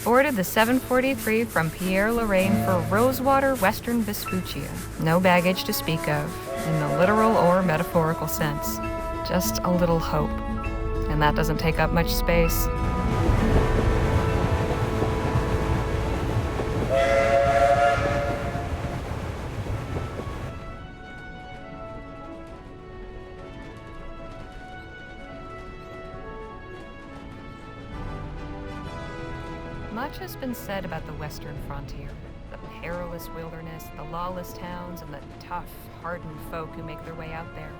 Boarded the 743 from Pierre-Lorraine for Rosewater, Western Vespuccia. No baggage to speak of, in the literal or metaphorical sense. Just a little hope. And that doesn't take up much space. Much has been said about the western frontier. The perilous wilderness, the lawless towns, and the tough, hardened folk who make their way out there.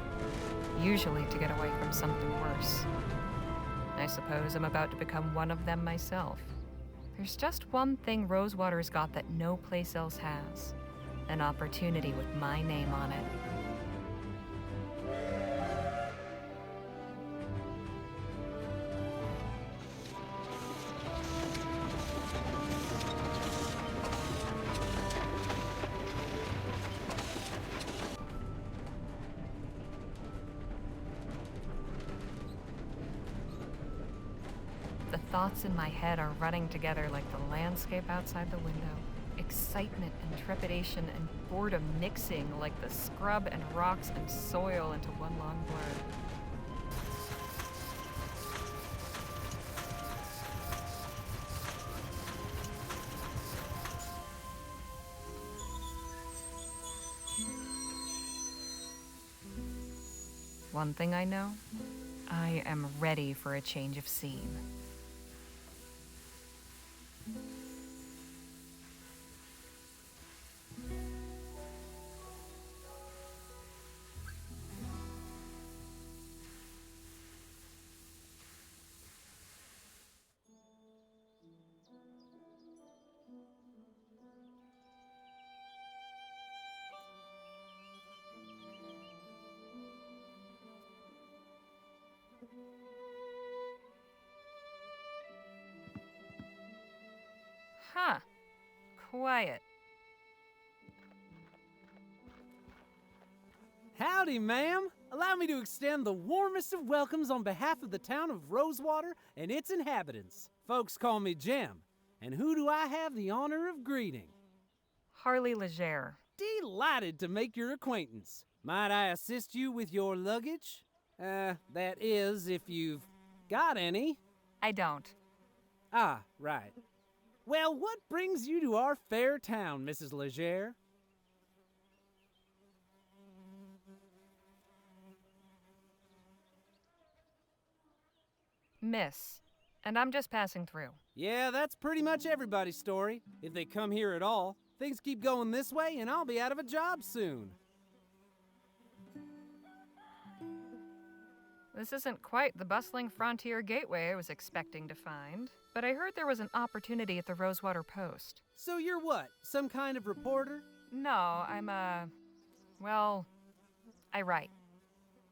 Usually to get away from something worse. I suppose I'm about to become one of them myself. There's just one thing Rosewater's got that no place else has. An opportunity with my name on it. The thoughts in my head are running together like the landscape outside the window. Excitement and trepidation and boredom mixing like the scrub and rocks and soil into one long blur. One thing I know, I am ready for a change of scene. Huh. Quiet. Howdy, ma'am. Allow me to extend the warmest of welcomes on behalf of the town of Rosewater and its inhabitants. Folks call me Jem. And who do I have the honor of greeting? Harley Leger. Delighted to make your acquaintance. Might I assist you with your luggage? That is, if you've got any. I don't. Ah, right. Well, what brings you to our fair town, Mrs. Leger? Miss. And I'm just passing through. Yeah, that's pretty much everybody's story. If they come here at all, things keep going this way and I'll be out of a job soon. This isn't quite the bustling frontier gateway I was expecting to find, but I heard there was an opportunity at the Rosewater Post. So you're what, some kind of reporter? No, I'm well, I write.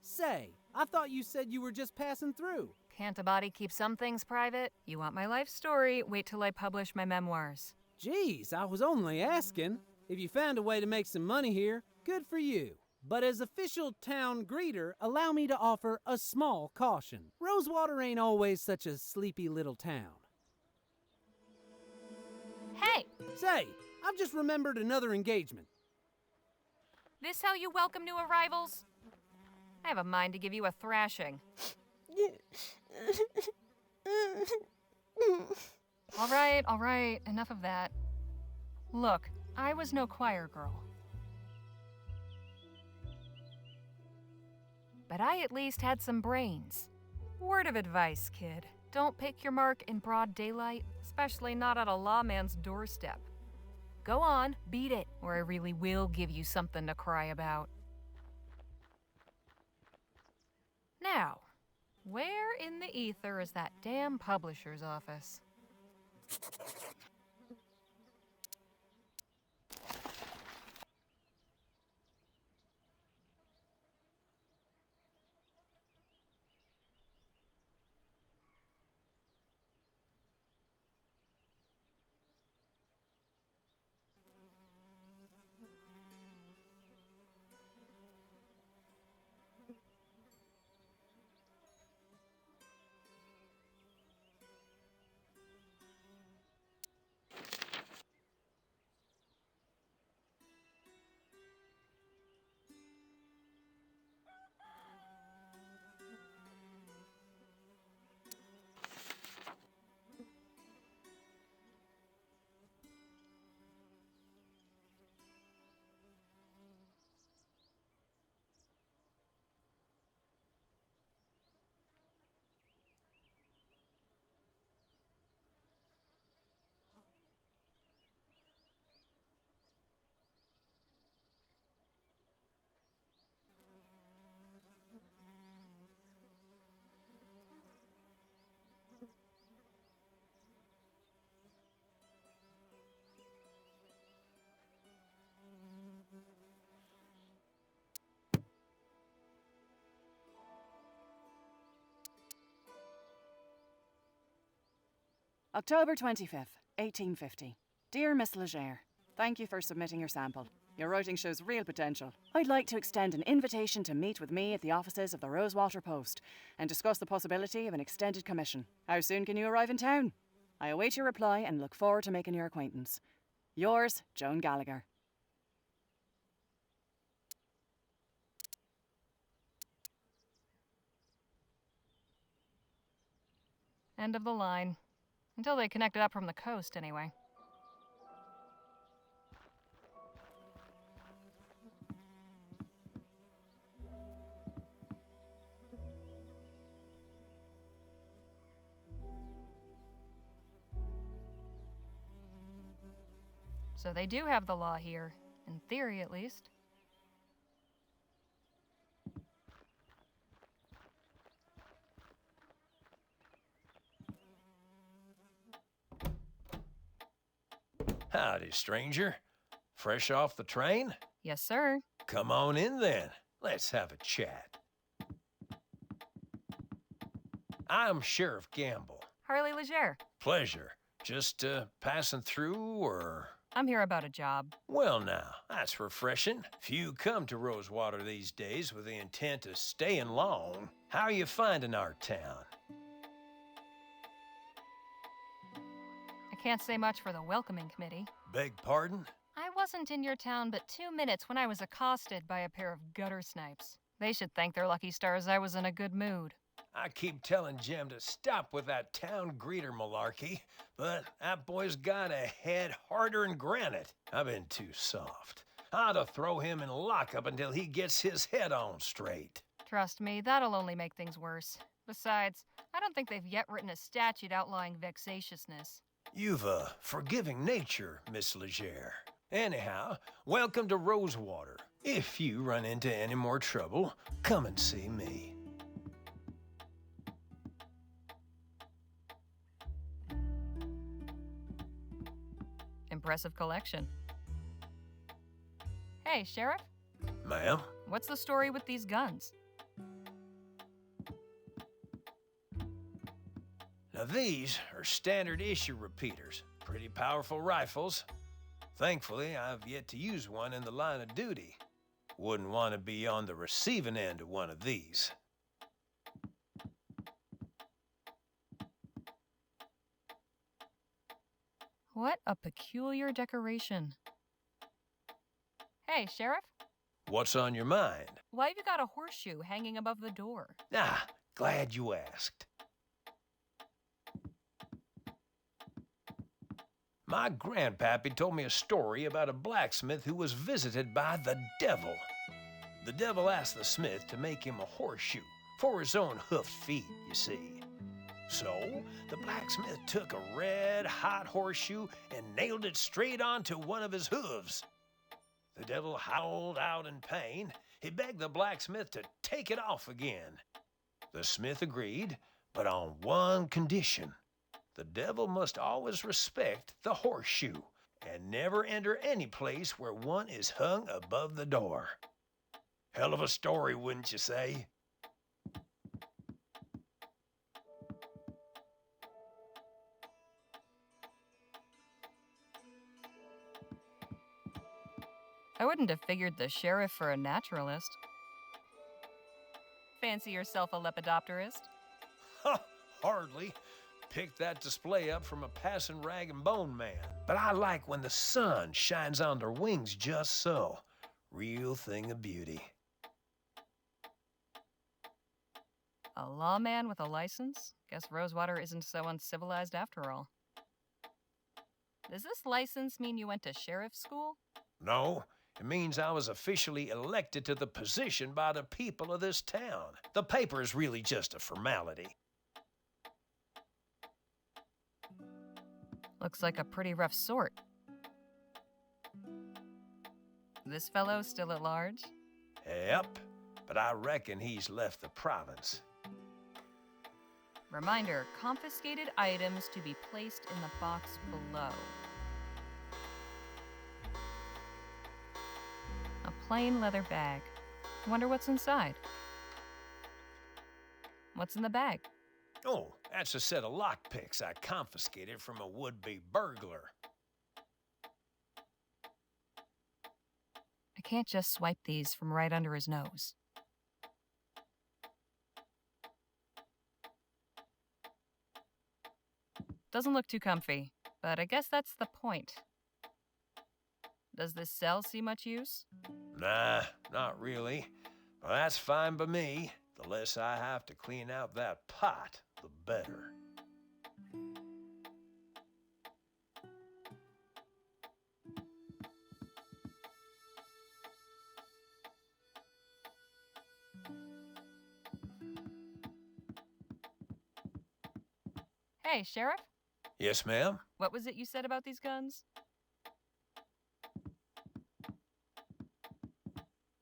Say, I thought you said you were just passing through. Can't a body keep some things private? You want my life story? Wait till I publish my memoirs. Geez, I was only asking. If you found a way to make some money here, good for you. But as official town greeter, allow me to offer a small caution. Rosewater ain't always such a sleepy little town. Hey! Say, I've just remembered another engagement. This how you welcome new arrivals? I have a mind to give you a thrashing. All right, enough of that. Look, I was no choir girl. But I at least had some brains. Word of advice, kid. Don't pick your mark in broad daylight, especially not at a lawman's doorstep. Go on, beat it, or I really will give you something to cry about. Now, where in the ether is that damn publisher's office? October 25th, 1850. Dear Miss Leger, thank you for submitting your sample. Your writing shows real potential. I'd like to extend an invitation to meet with me at the offices of the Rosewater Post and discuss the possibility of an extended commission. How soon can you arrive in town? I await your reply and look forward to making your acquaintance. Yours, Joan Gallagher. End of the line. Until they connect it up from the coast, anyway. So they do have the law here, in theory at least. Howdy, stranger. Fresh off the train? Yes, sir. Come on in then. Let's have a chat. I'm Sheriff Gamble. Harley Leger. Pleasure. Just passing through, or... I'm here about a job. Well now, that's refreshing. Few come to Rosewater these days with the intent of staying long. How are you finding our town? I can't say much for the welcoming committee. Beg pardon? I wasn't in your town but 2 minutes when I was accosted by a pair of gutter snipes. They should thank their lucky stars I was in a good mood. I keep telling Jim to stop with that town greeter malarkey, but that boy's got a head harder than granite. I've been too soft. I ought to throw him in lockup until he gets his head on straight. Trust me, that'll only make things worse. Besides, I don't think they've yet written a statute outlawing vexatiousness. You've a forgiving nature, Miss Leger. Anyhow, welcome to Rosewater. If you run into any more trouble, come and see me. Impressive collection. Hey, Sheriff? Ma'am? What's the story with these guns? Now these are standard issue repeaters. Pretty powerful rifles. Thankfully, I've yet to use one in the line of duty. Wouldn't want to be on the receiving end of one of these. What a peculiar decoration. Hey, Sheriff? What's on your mind? Why have you got a horseshoe hanging above the door? Ah, glad you asked. My grandpappy told me a story about a blacksmith who was visited by the devil. The devil asked the smith to make him a horseshoe for his own hoofed feet, you see. So, the blacksmith took a red-hot horseshoe and nailed it straight onto one of his hooves. The devil howled out in pain. He begged the blacksmith to take it off again. The smith agreed, but on one condition. The devil must always respect the horseshoe and never enter any place where one is hung above the door. Hell of a story, wouldn't you say? I wouldn't have figured the sheriff for a naturalist. Fancy yourself a lepidopterist? Ha! Hardly. Picked that display up from a passing rag and bone man. But I like when the sun shines on their wings just so. Real thing of beauty. A lawman with a license? Guess Rosewater isn't so uncivilized after all. Does this license mean you went to sheriff school? No, it means I was officially elected to the position by the people of this town. The paper is really just a formality. Looks like a pretty rough sort. This fellow still at large? Yep, but I reckon he's left the province. Reminder, confiscated items to be placed in the box below. A plain leather bag. Wonder what's inside. What's in the bag? Oh, that's a set of lockpicks I confiscated from a would-be burglar. I can't just swipe these from right under his nose. Doesn't look too comfy, but I guess that's the point. Does this cell see much use? Nah, not really. Well, that's fine by me. The less I have to clean out that pot, the better. Hey, Sheriff? Yes, ma'am? What was it you said about these guns?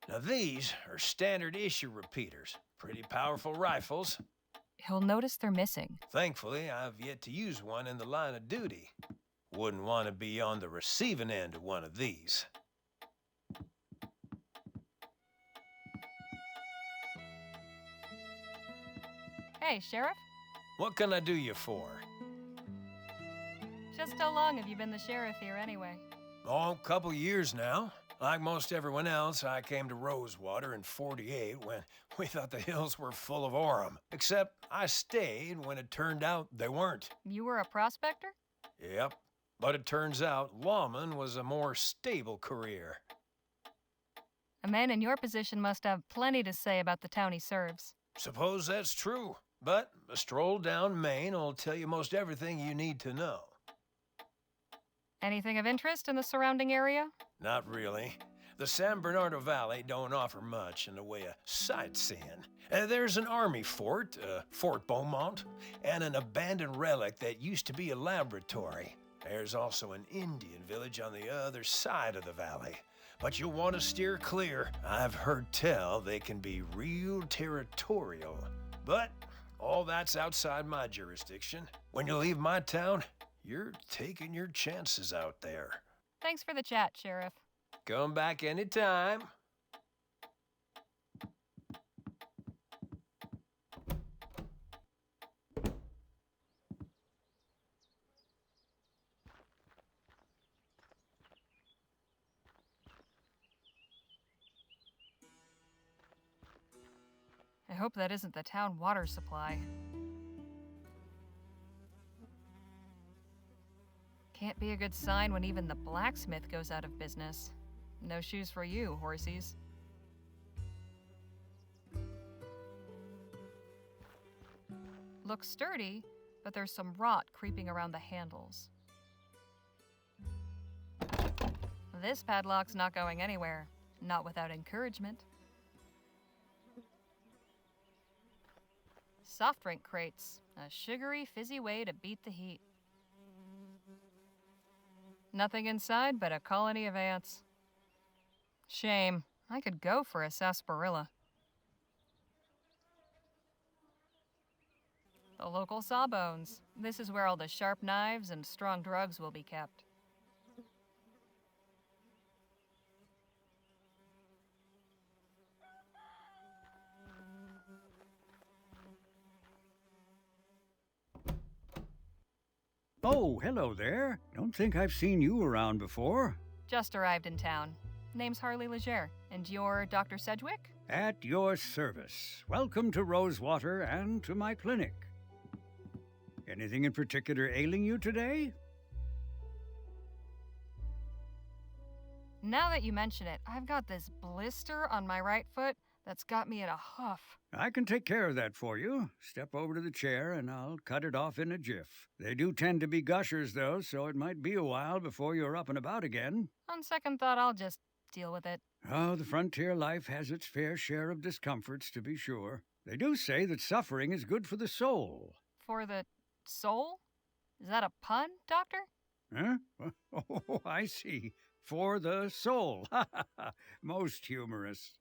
Now these are standard issue repeaters. Pretty powerful rifles. He'll notice they're missing. Thankfully, I've yet to use one in the line of duty. Wouldn't want to be on the receiving end of one of these. Hey, Sheriff? What can I do you for? Just how long have you been the sheriff here anyway? Oh, a couple years now. Like most everyone else, I came to Rosewater in '48 when we thought the hills were full of Orem. Except I stayed when it turned out they weren't. You were a prospector? Yep. But it turns out lawman was a more stable career. A man in your position must have plenty to say about the town he serves. Suppose that's true. But a stroll down Main will tell you most everything you need to know. Anything of interest in the surrounding area? Not really. The San Bernardo Valley don't offer much in the way of sightseeing. There's an army fort, Fort Beaumont, and an abandoned relic that used to be a laboratory. There's also an Indian village on the other side of the valley. But you'll want to steer clear. I've heard tell they can be real territorial. But all that's outside my jurisdiction. When you leave my town, you're taking your chances out there. Thanks for the chat, Sheriff. Come back anytime. I hope that isn't the town water supply. Can't be a good sign when even the blacksmith goes out of business. No shoes for you, horsies. Looks sturdy, but there's some rot creeping around the handles. This padlock's not going anywhere, not without encouragement. Soft drink crates, a sugary, fizzy way to beat the heat. Nothing inside but a colony of ants. Shame. I could go for a sarsaparilla. The local sawbones. This is where all the sharp knives and strong drugs will be kept. Oh, hello there. Don't think I've seen you around before. Just arrived in town. Name's Harley Leger. And you're Dr. Sedgwick? At your service. Welcome to Rosewater and to my clinic. Anything in particular ailing you today? Now that you mention it, I've got this blister on my right foot that's got me in a huff. I can take care of that for you. Step over to the chair and I'll cut it off in a jiff. They do tend to be gushers, though, so it might be a while before you're up and about again. On second thought, I'll just deal with it. Oh, the frontier life has its fair share of discomforts, to be sure. They do say that suffering is good for the soul. For the soul? Is that a pun, Doctor? Huh? Oh, I see. For the soul. Ha ha ha. Most humorous.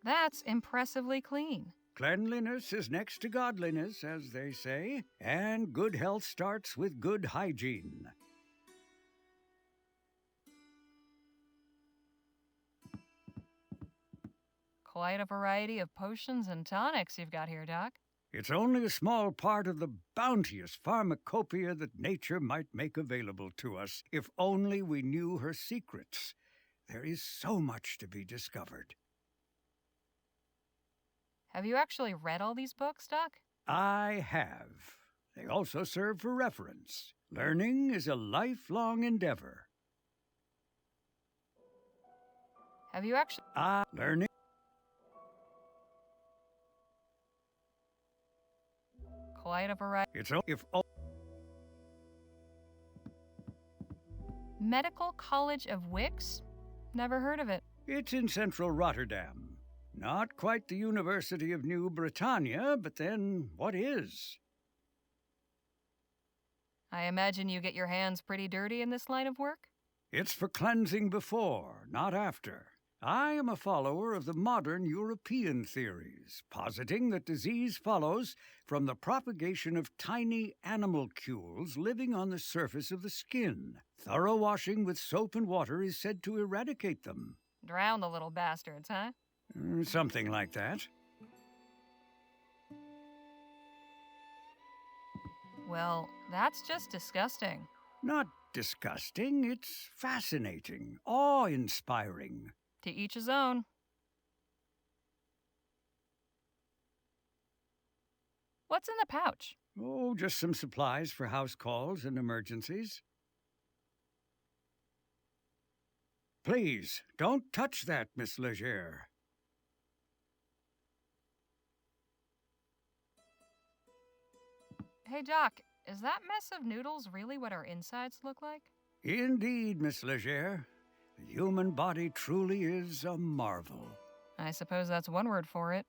That's impressively clean. Cleanliness is next to godliness, as they say, and good health starts with good hygiene. Quite a variety of potions and tonics you've got here, Doc. It's only a small part of the bounteous pharmacopoeia that nature might make available to us, if only we knew her secrets. There is so much to be discovered. Have you actually read all these books, Doc? I have. They also serve for reference. Learning is a lifelong endeavor. Have you actually... Learning. Quite a variety... Medical College of Wicks? Never heard of it. It's in central Rotterdam. Not quite the University of New Britannia, but then what is? I imagine you get your hands pretty dirty in this line of work? It's for cleansing before, not after. I am a follower of the modern European theories, positing that disease follows from the propagation of tiny animalcules living on the surface of the skin. Thorough washing with soap and water is said to eradicate them. Drown the little bastards, huh? Something like that. Well, that's just disgusting. Not disgusting, it's fascinating, awe-inspiring. To each his own. What's in the pouch? Oh, just some supplies for house calls and emergencies. Please, don't touch that, Miss Leger. Hey, Doc, is that mess of noodles really what our insides look like? Indeed, Miss Leger. The human body truly is a marvel. I suppose that's one word for it.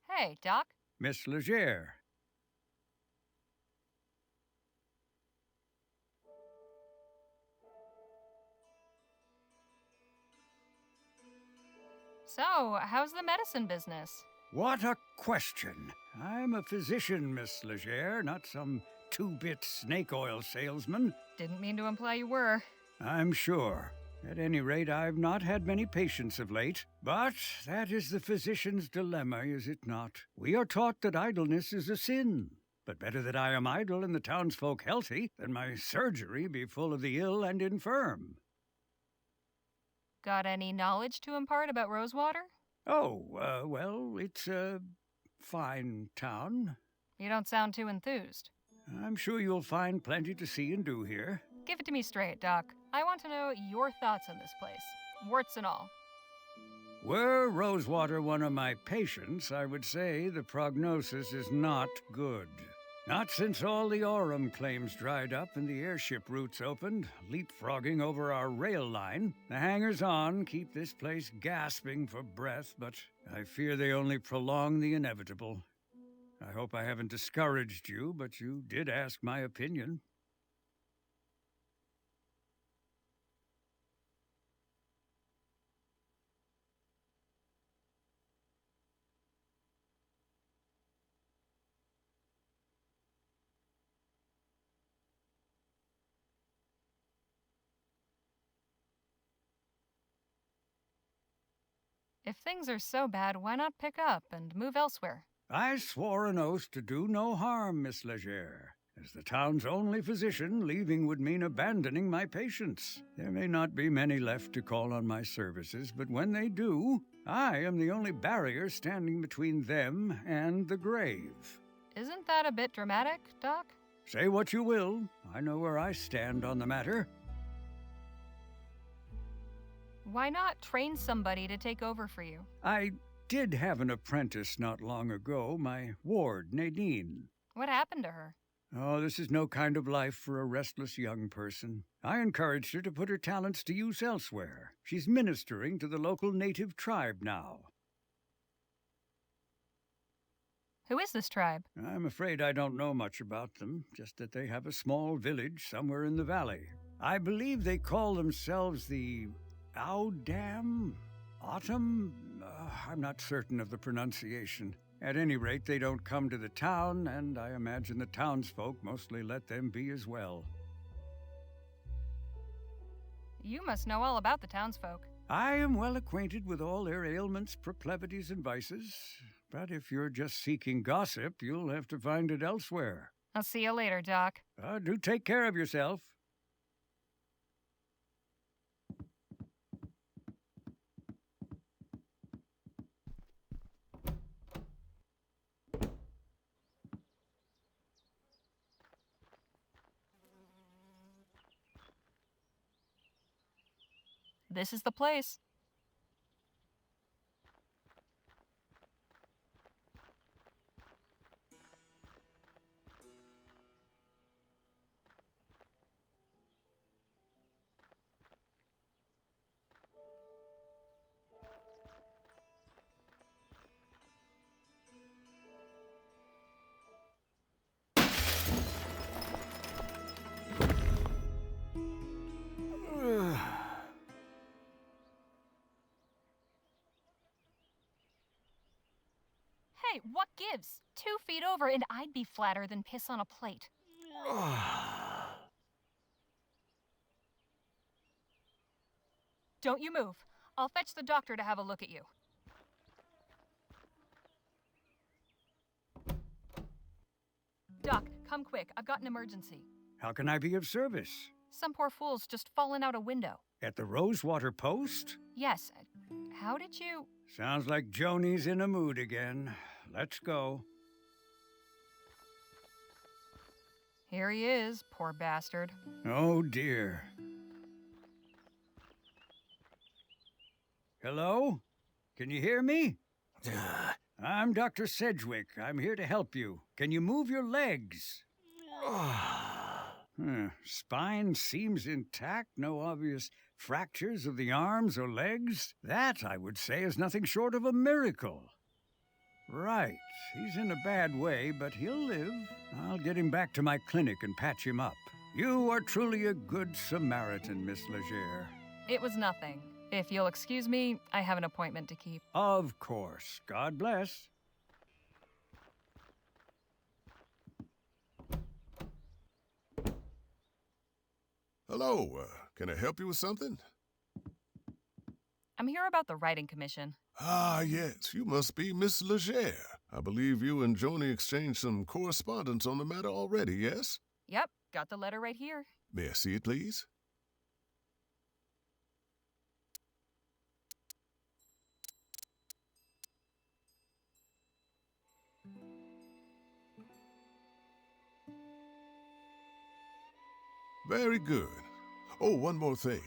Hey, Doc. Miss Leger. So, how's the medicine business? What a question. I'm a physician, Miss Leger, not some two-bit snake oil salesman. Didn't mean to imply you were. I'm sure. At any rate, I've not had many patients of late. But that is the physician's dilemma, is it not? We are taught that idleness is a sin. But better that I am idle and the townsfolk healthy than my surgery be full of the ill and infirm. Got any knowledge to impart about Rosewater? Oh, well, it's a fine town. You don't sound too enthused. I'm sure you'll find plenty to see and do here. Give it to me straight, Doc. I want to know your thoughts on this place. Warts and all. Were Rosewater one of my patients, I would say the prognosis is not good. Not since all the Aurum claims dried up and the airship routes opened, leapfrogging over our rail line. The hangers-on keep this place gasping for breath, but I fear they only prolong the inevitable. I hope I haven't discouraged you, but you did ask my opinion. If things are so bad, why not pick up and move elsewhere? I swore an oath to do no harm, Miss Leger. As the town's only physician, leaving would mean abandoning my patients. There may not be many left to call on my services, but when they do, I am the only barrier standing between them and the grave. Isn't that a bit dramatic, Doc? Say what you will, I know where I stand on the matter. Why not train somebody to take over for you? I did have an apprentice not long ago, my ward, Nadine. What happened to her? Oh, this is no kind of life for a restless young person. I encouraged her to put her talents to use elsewhere. She's ministering to the local native tribe now. Who is this tribe? I'm afraid I don't know much about them, just that they have a small village somewhere in the valley. I believe they call themselves the Audam? Autumn? I'm not certain of the pronunciation. At any rate, they don't come to the town, and I imagine the townsfolk mostly let them be as well. You must know all about the townsfolk. I am well acquainted with all their ailments, proclivities, and vices. But if you're just seeking gossip, you'll have to find it elsewhere. I'll see you later, Doc. Do take care of yourself. This is the place. Hey, what gives? 2 feet over and I'd be flatter than piss on a plate. Don't you move. I'll fetch the doctor to have a look at you. Doc, come quick. I've got an emergency. How can I be of service? Some poor fool's just fallen out a window. At the Rosewater Post? Yes. How did you... Sounds like Joni's in a mood again. Let's go. Here he is, poor bastard. Oh, dear. Hello? Can you hear me? I'm Dr. Sedgwick. I'm here to help you. Can you move your legs? Spine seems intact. No obvious fractures of the arms or legs. That, I would say, is nothing short of a miracle. Right. He's in a bad way, but he'll live. I'll get him back to my clinic and patch him up. You are truly a good Samaritan, Miss Leger. It was nothing. If you'll excuse me, I have an appointment to keep. Of course. God bless. Hello, can I help you with something? I'm here about the writing commission. Ah, yes, you must be Miss Leger. I believe you and Joni exchanged some correspondence on the matter already, yes? Yep, got the letter right here. May I see it, please? Very good. Oh, one more thing.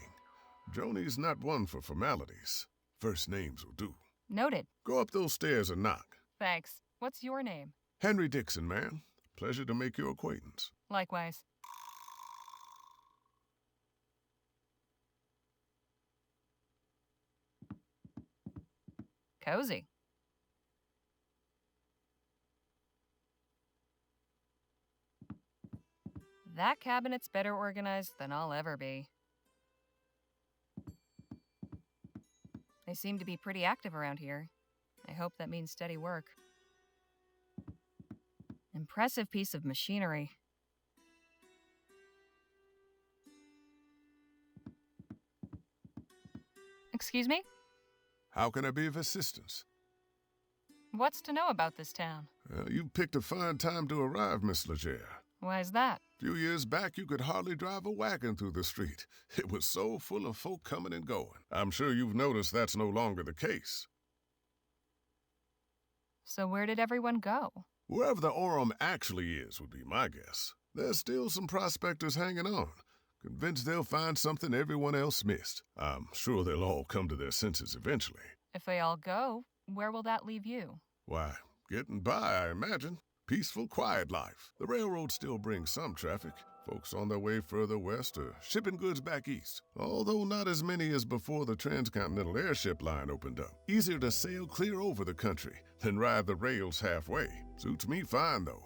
Joni's not one for formalities. First names will do. Noted. Go up those stairs and knock. Thanks. What's your name? Henry Dixon, ma'am. Pleasure to make your acquaintance. Likewise. Cozy. That cabinet's better organized than I'll ever be. They seem to be pretty active around here. I hope that means steady work. Impressive piece of machinery. Excuse me? How can I be of assistance? What's to know about this town? You picked a fine time to arrive, Miss Leger. Why's that? A few years back, you could hardly drive a wagon through the street. It was so full of folk coming and going. I'm sure you've noticed that's no longer the case. So where did everyone go? Wherever the Orem actually is would be my guess. There's still some prospectors hanging on, convinced they'll find something everyone else missed. I'm sure they'll all come to their senses eventually. If they all go, where will that leave you? Why, getting by, I imagine. Peaceful, quiet life. The railroad still brings some traffic. Folks on their way further west or shipping goods back east. Although not as many as before the transcontinental airship line opened up. Easier to sail clear over the country than ride the rails halfway. Suits me fine, though.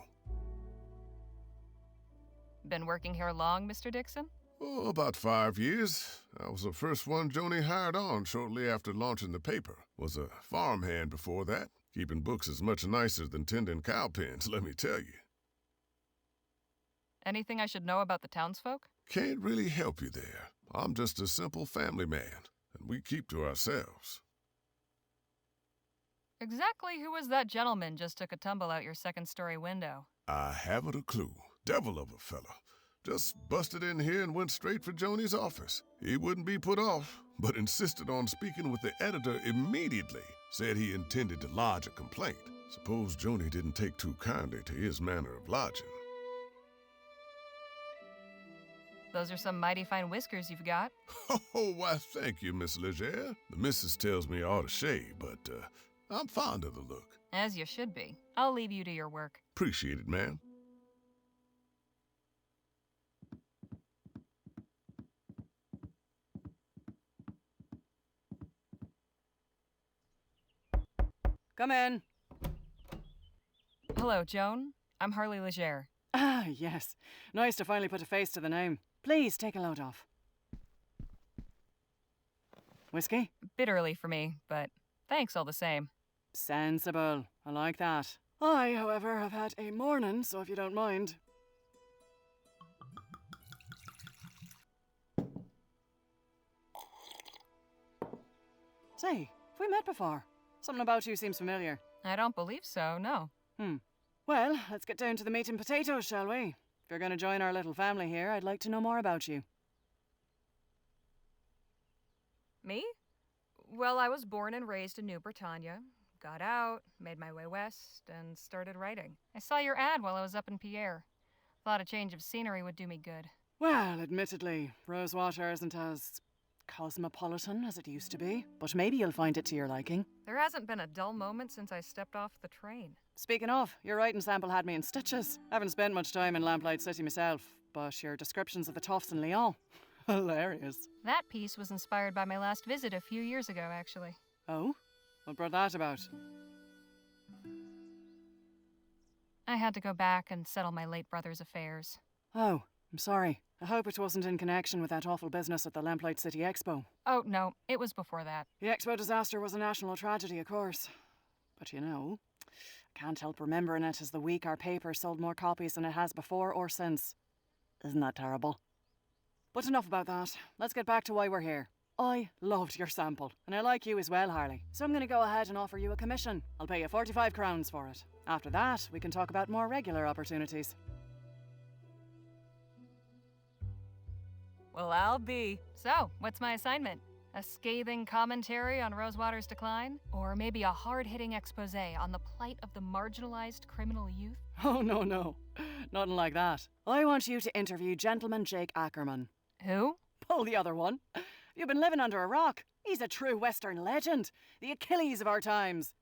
Been working here long, Mr. Dixon? Oh, about 5 years. I was the first one Joni hired on shortly after launching the paper. Was a farmhand before that. Keeping books is much nicer than tending cow pens, let me tell you. Anything I should know about the townsfolk? Can't really help you there. I'm just a simple family man, and we keep to ourselves. Exactly who was that gentleman just took a tumble out your second-story window? I haven't a clue. Devil of a fella. Just busted in here and went straight for Joni's office. He wouldn't be put off, but insisted on speaking with the editor immediately. Said he intended to lodge a complaint. Suppose Joni didn't take too kindly to his manner of lodging. Those are some mighty fine whiskers you've got. Oh, why, thank you, Miss Leger. The missus tells me I ought to shave, but I'm fond of the look. As you should be. I'll leave you to your work. Appreciate it, ma'am. Come in. Hello, Joan. I'm Harley Leger. Ah, yes. Nice to finally put a face to the name. Please, take a load off. Whiskey? Bit early for me, but thanks all the same. Sensible. I like that. I, however, have had a morning, so if you don't mind. Say, have we met before? Something about you seems familiar. I don't believe so, no. Well, let's get down to the meat and potatoes, shall we? If you're going to join our little family here, I'd like to know more about you. Me? Well, I was born and raised in New Britannia. Got out, made my way west, and started writing. I saw your ad while I was up in Pierre. Thought a change of scenery would do me good. Well, admittedly, Rosewater isn't as cosmopolitan as it used to be, but maybe you'll find it to your liking. There hasn't been a dull moment since I stepped off the train. Speaking of, your writing sample had me in stitches. Haven't spent much time in Lamplight City myself, but your descriptions of the toffs in Lyon, hilarious. That piece was inspired by my last visit a few years ago, actually. Oh? What brought that about? I had to go back and settle my late brother's affairs. Oh, I'm sorry. I hope it wasn't in connection with that awful business at the Lamplight City Expo. Oh, no, it was before that. The Expo disaster was a national tragedy, of course. But you know, I can't help remembering it as the week our paper sold more copies than it has before or since. Isn't that terrible? But enough about that. Let's get back to why we're here. I loved your sample, and I like you as well, Harley. So I'm going to go ahead and offer you a commission. I'll pay you 45 crowns for it. After that, we can talk about more regular opportunities. Well, I'll be. So, what's my assignment? A scathing commentary on Rosewater's decline? Or maybe a hard-hitting expose on the plight of the marginalized criminal youth? Oh, no. Nothing like that. I want you to interview Gentleman Jake Ackerman. Who? Pull the other one. You've been living under a rock. He's a true Western legend. The Achilles of our times.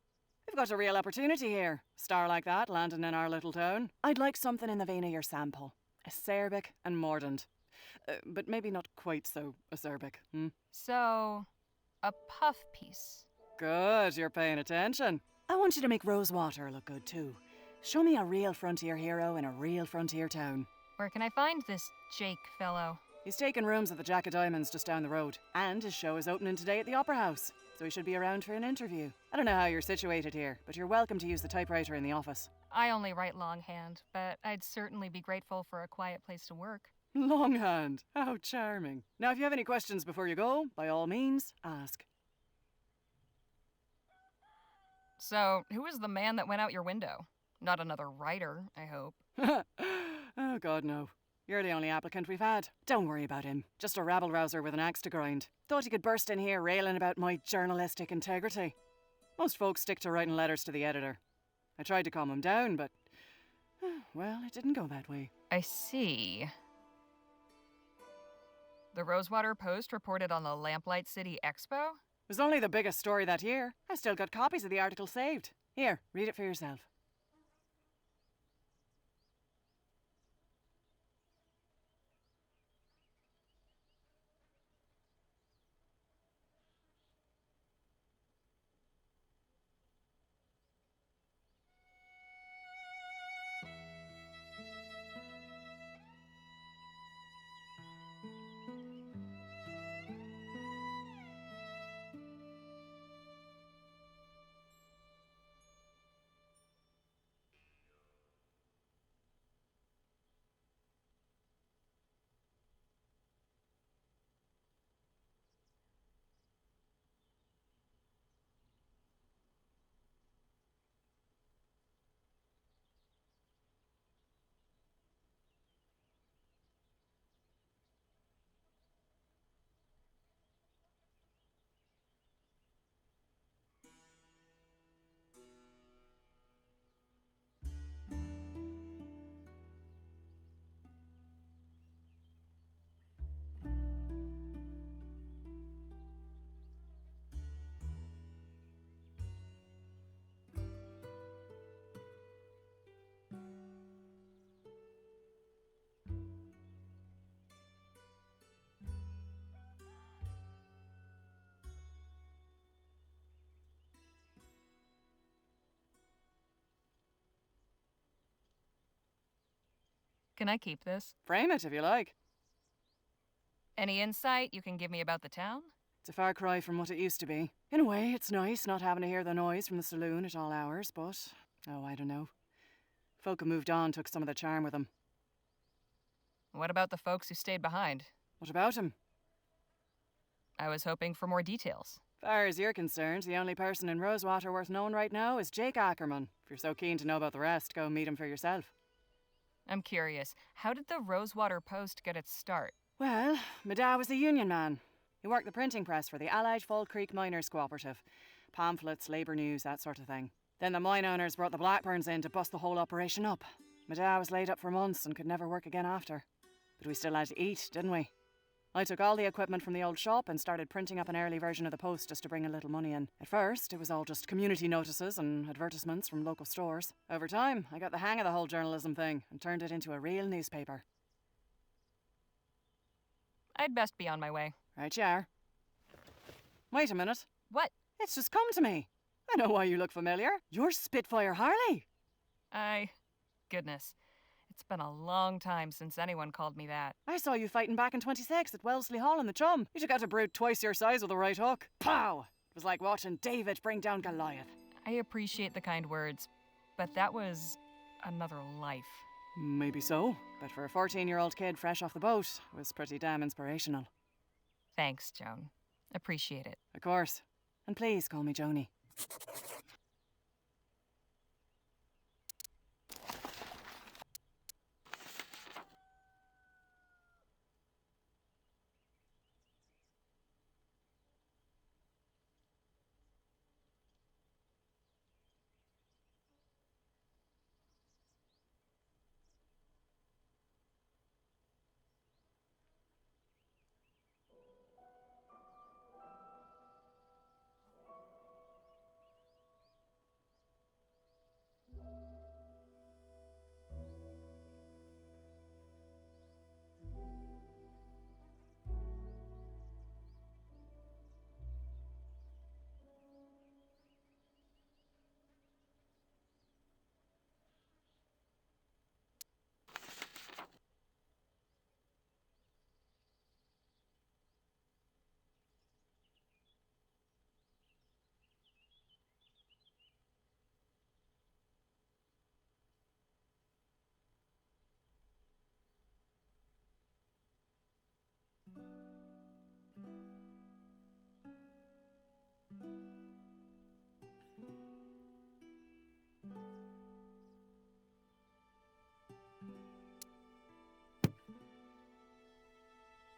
We've got a real opportunity here. Star like that landing in our little town. I'd like something in the vein of your sample. Acerbic and mordant. But maybe not quite so acerbic. So, a puff piece. Good, you're paying attention. I want you to make Rosewater look good too. Show me a real frontier hero in a real frontier town. Where can I find this Jake fellow? He's taking rooms at the Jack of Diamonds just down the road. And his show is opening today at the Opera House. So he should be around for an interview. I don't know how you're situated here, but you're welcome to use the typewriter in the office. I only write longhand, but I'd certainly be grateful for a quiet place to work. Longhand. How charming. Now, if you have any questions before you go, by all means, ask. So, who was the man that went out your window? Not another writer, I hope. Oh, God, no. You're the only applicant we've had. Don't worry about him. Just a rabble-rouser with an axe to grind. Thought he could burst in here railing about my journalistic integrity. Most folks stick to writing letters to the editor. I tried to calm him down, but... well, it didn't go that way. I see. The Rosewater Post reported on the Lamplight City Expo? It was only the biggest story that year. I've still got copies of the article saved. Here, read it for yourself. Can I keep this? Frame it if you like. Any insight you can give me about the town? It's a far cry from what it used to be. In a way, it's nice not having to hear the noise from the saloon at all hours, but... oh, I don't know. Folk who moved on took some of the charm with them. What about the folks who stayed behind? What about him? I was hoping for more details. Far as you're concerned, the only person in Rosewater worth knowing right now is Jake Ackerman. If you're so keen to know about the rest, go meet him for yourself. I'm curious, how did the Rosewater Post get its start? Well, my dad was a union man. He worked the printing press for the Allied Fall Creek Miners Cooperative. Pamphlets, labour news, that sort of thing. Then the mine owners brought the Blackburns in to bust the whole operation up. My dad was laid up for months and could never work again after. But we still had to eat, didn't we? I took all the equipment from the old shop and started printing up an early version of the Post just to bring a little money in. At first, it was all just community notices and advertisements from local stores. Over time, I got the hang of the whole journalism thing and turned it into a real newspaper. I'd best be on my way. Right you are. Wait a minute. What? It's just come to me. I know why you look familiar. You're Spitfire Harley. Goodness. It's been a long time since anyone called me that. I saw you fighting back in 26 at Wellesley Hall in the Chum. You took out a brute twice your size with a right hook. Pow! It was like watching David bring down Goliath. I appreciate the kind words, but that was another life. Maybe so, but for a 14-year-old kid fresh off the boat, it was pretty damn inspirational. Thanks, Joan. Appreciate it. Of course. And please call me Joni.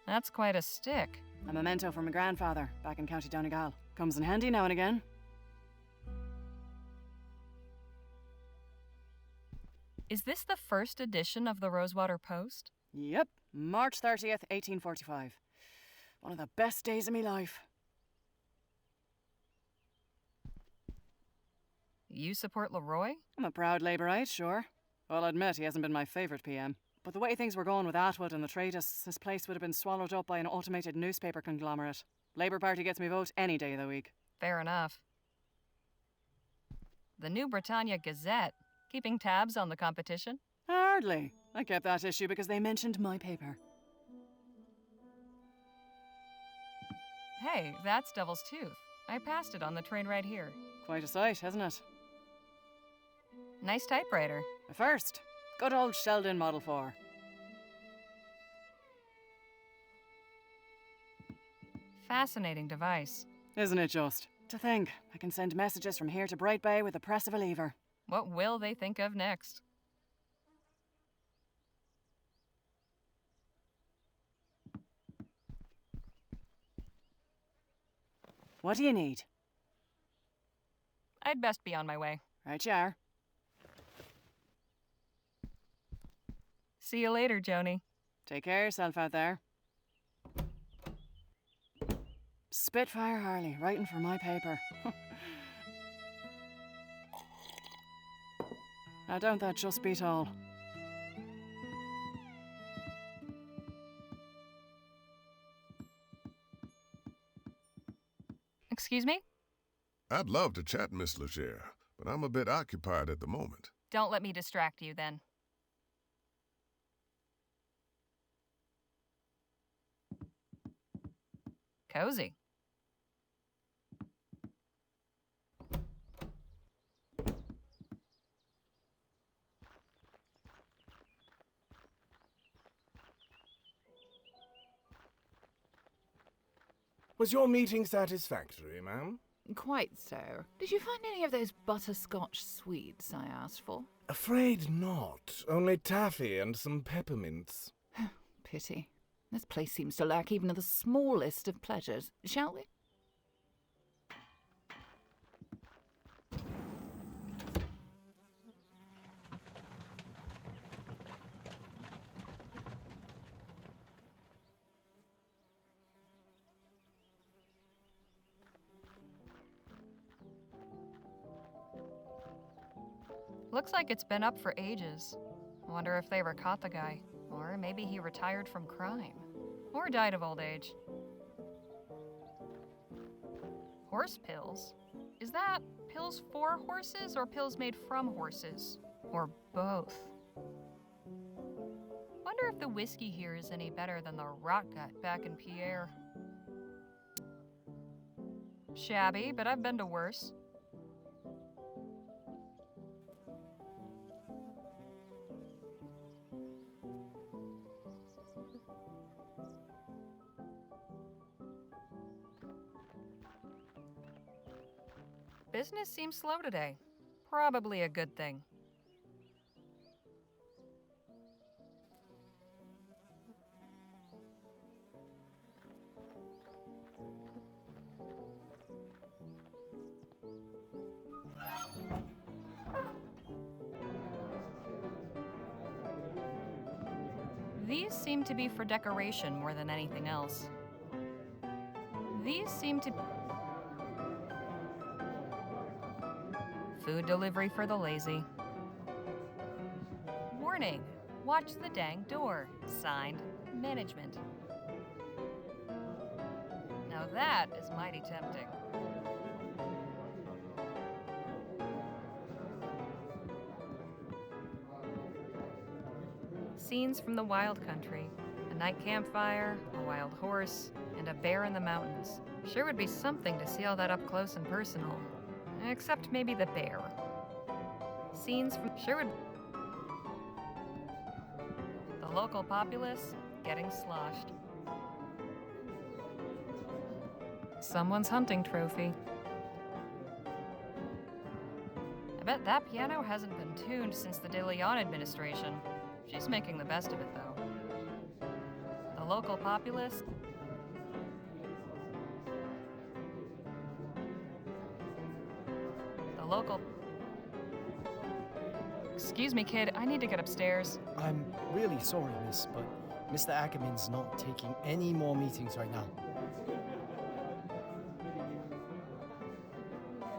That's quite a stick. A memento from my grandfather, back in County Donegal. Comes in handy now and again. Is this the first edition of the Rosewater Post? Yep, March 30th, 1845. One of the best days of me life. You support Leroy? I'm a proud Labourite, sure. I'll admit he hasn't been my favourite PM. But the way things were going with Atwood and the Traitus, this place would have been swallowed up by an automated newspaper conglomerate. Labour Party gets me vote any day of the week. Fair enough. The New Britannia Gazette. Keeping tabs on the competition? Hardly. I kept that issue because they mentioned my paper. Hey, that's Devil's Tooth. I passed it on the train right here. Quite a sight, isn't it? Nice typewriter. A first. Good old Sheldon Model 4. Fascinating device. Isn't it just? To think, I can send messages from here to Bright Bay with the press of a lever. What will they think of next? What do you need? I'd best be on my way. Right you are. See you later, Joni. Take care of yourself out there. Spitfire Harley, writing for my paper. Now don't that just beat all? Excuse me? I'd love to chat, Miss Leger, but I'm a bit occupied at the moment. Don't let me distract you, then. Cozy. Was your meeting satisfactory, ma'am? Quite so. Did you find any of those butterscotch sweets I asked for? Afraid not. Only taffy and some peppermints. Pity. This place seems to lack even the smallest of pleasures. Shall we? Looks like it's been up for ages. Wonder if they ever caught the guy. Or maybe he retired from crime. Or died of old age. Horse pills? Is that pills for horses or pills made from horses? Or both? Wonder if the whiskey here is any better than the rot gut back in Pierre. Shabby, but I've been to worse. Business seems slow today. Probably a good thing. These seem to be for decoration more than anything else. These seem to... Food delivery for the lazy. Warning, watch the dang door. Signed, management. Now that is mighty tempting. Scenes from the wild country. A night campfire, a wild horse, and a bear in the mountains. Sure would be something to see all that up close and personal. Except maybe the bear. Scenes from Sherwood. The local populace getting sloshed. Someone's hunting trophy. I bet that piano hasn't been tuned since the De Leon administration. She's making the best of it, though. The local populace. Local. Excuse me, kid. I need to get upstairs. I'm really sorry, miss, but Mr. Ackerman's not taking any more meetings right now.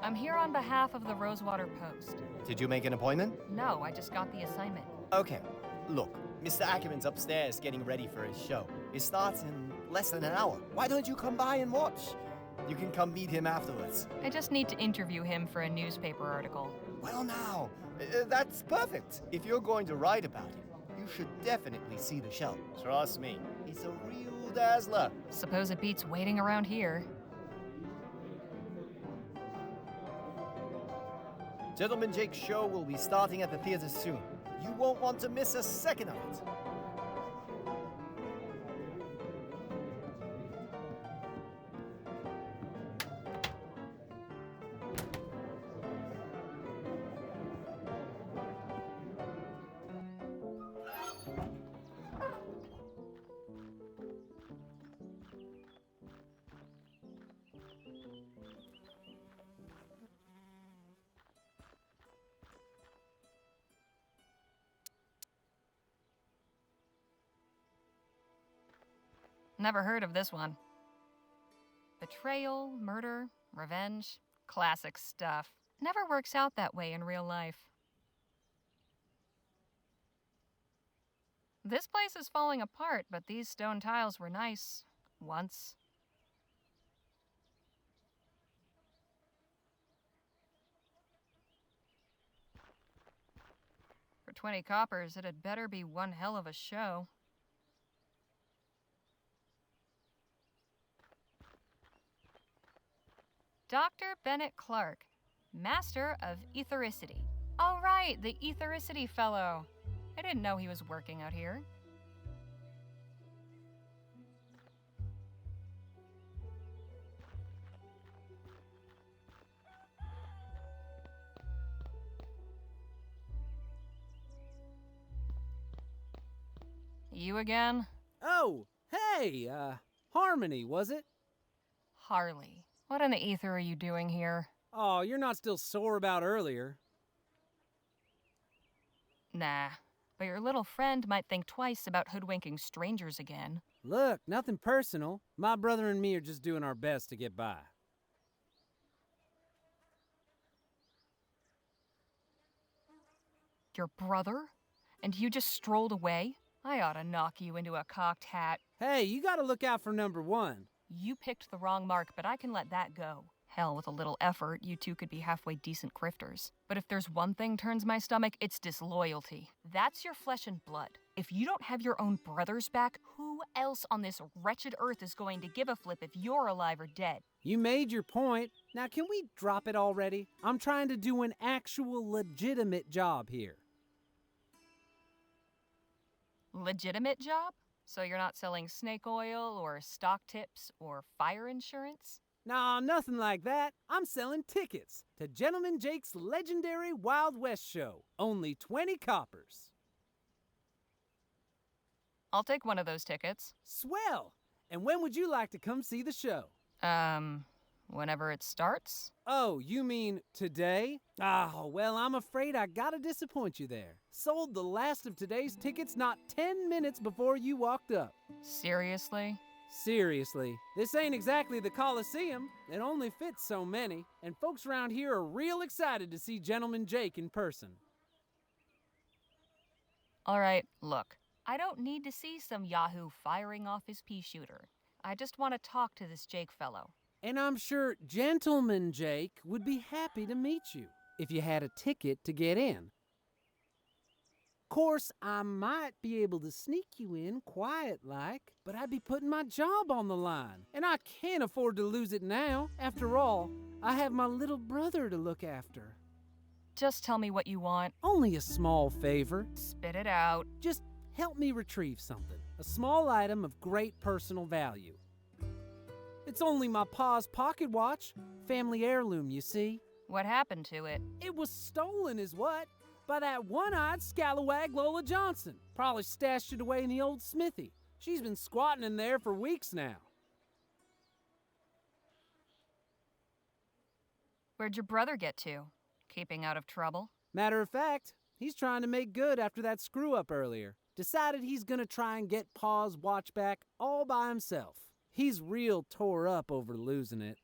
I'm here on behalf of the Rosewater Post. Did you make an appointment? No, I just got the assignment. Okay, look, Mr. Ackerman's upstairs getting ready for his show. It starts in less than an hour. Why don't you come by and watch? You can come meet him afterwards. I just need to interview him for a newspaper article. Well now, that's perfect. If you're going to write about him, you should definitely see the show. Trust me, he's a real dazzler. Suppose it beats waiting around here. Gentleman Jake's show will be starting at the theater soon. You won't want to miss a second of it. Never heard of this one. Betrayal, murder, revenge. Classic stuff. Never works out that way in real life. This place is falling apart, but these stone tiles were nice. Once. For 20 coppers, it had better be one hell of a show. Dr. Bennett Clark, Master of Ethericity. All right, the Ethericity fellow. I didn't know he was working out here. You again? Oh, hey, Harmony, was it? Harley. What in the ether are you doing here? Oh, you're not still sore about earlier. Nah, but your little friend might think twice about hoodwinking strangers again. Look, nothing personal. My brother and me are just doing our best to get by. Your brother? And you just strolled away? I ought to knock you into a cocked hat. Hey, you gotta look out for number one. You picked the wrong mark, but I can let that go. Hell, with a little effort, you two could be halfway decent crifters. But if there's one thing turns my stomach, it's disloyalty. That's your flesh and blood. If you don't have your own brothers back, who else on this wretched earth is going to give a flip if you're alive or dead? You made your point. Now can we drop it already? I'm trying to do an actual legitimate job here. Legitimate job? So you're not selling snake oil or stock tips or fire insurance? Nah, nothing like that. I'm selling tickets to Gentleman Jake's legendary Wild West show. Only 20 coppers. I'll take one of those tickets. Swell! And when would you like to come see the show? Whenever it starts? Oh, you mean today? Oh, well, I'm afraid I gotta disappoint you there. Sold the last of today's tickets not 10 minutes before you walked up. Seriously? Seriously, this ain't exactly the Coliseum. It only fits so many, and folks around here are real excited to see Gentleman Jake in person. All right, look. I don't need to see some yahoo firing off his pea shooter. I just want to talk to this Jake fellow. And I'm sure Gentleman Jake would be happy to meet you if you had a ticket to get in. Course, I might be able to sneak you in quiet-like, but I'd be putting my job on the line, and I can't afford to lose it now. After all, I have my little brother to look after. Just tell me what you want. Only a small favor. Spit it out. Just help me retrieve something. A small item of great personal value. It's only my pa's pocket watch. Family heirloom, you see. What happened to it? It was stolen is what? By that one-eyed scalawag Lola Johnson. Probably stashed it away in the old smithy. She's been squatting in there for weeks now. Where'd your brother get to? Keeping out of trouble? Matter of fact, he's trying to make good after that screw-up earlier. Decided he's gonna try and get pa's watch back all by himself. He's real tore up over losing it.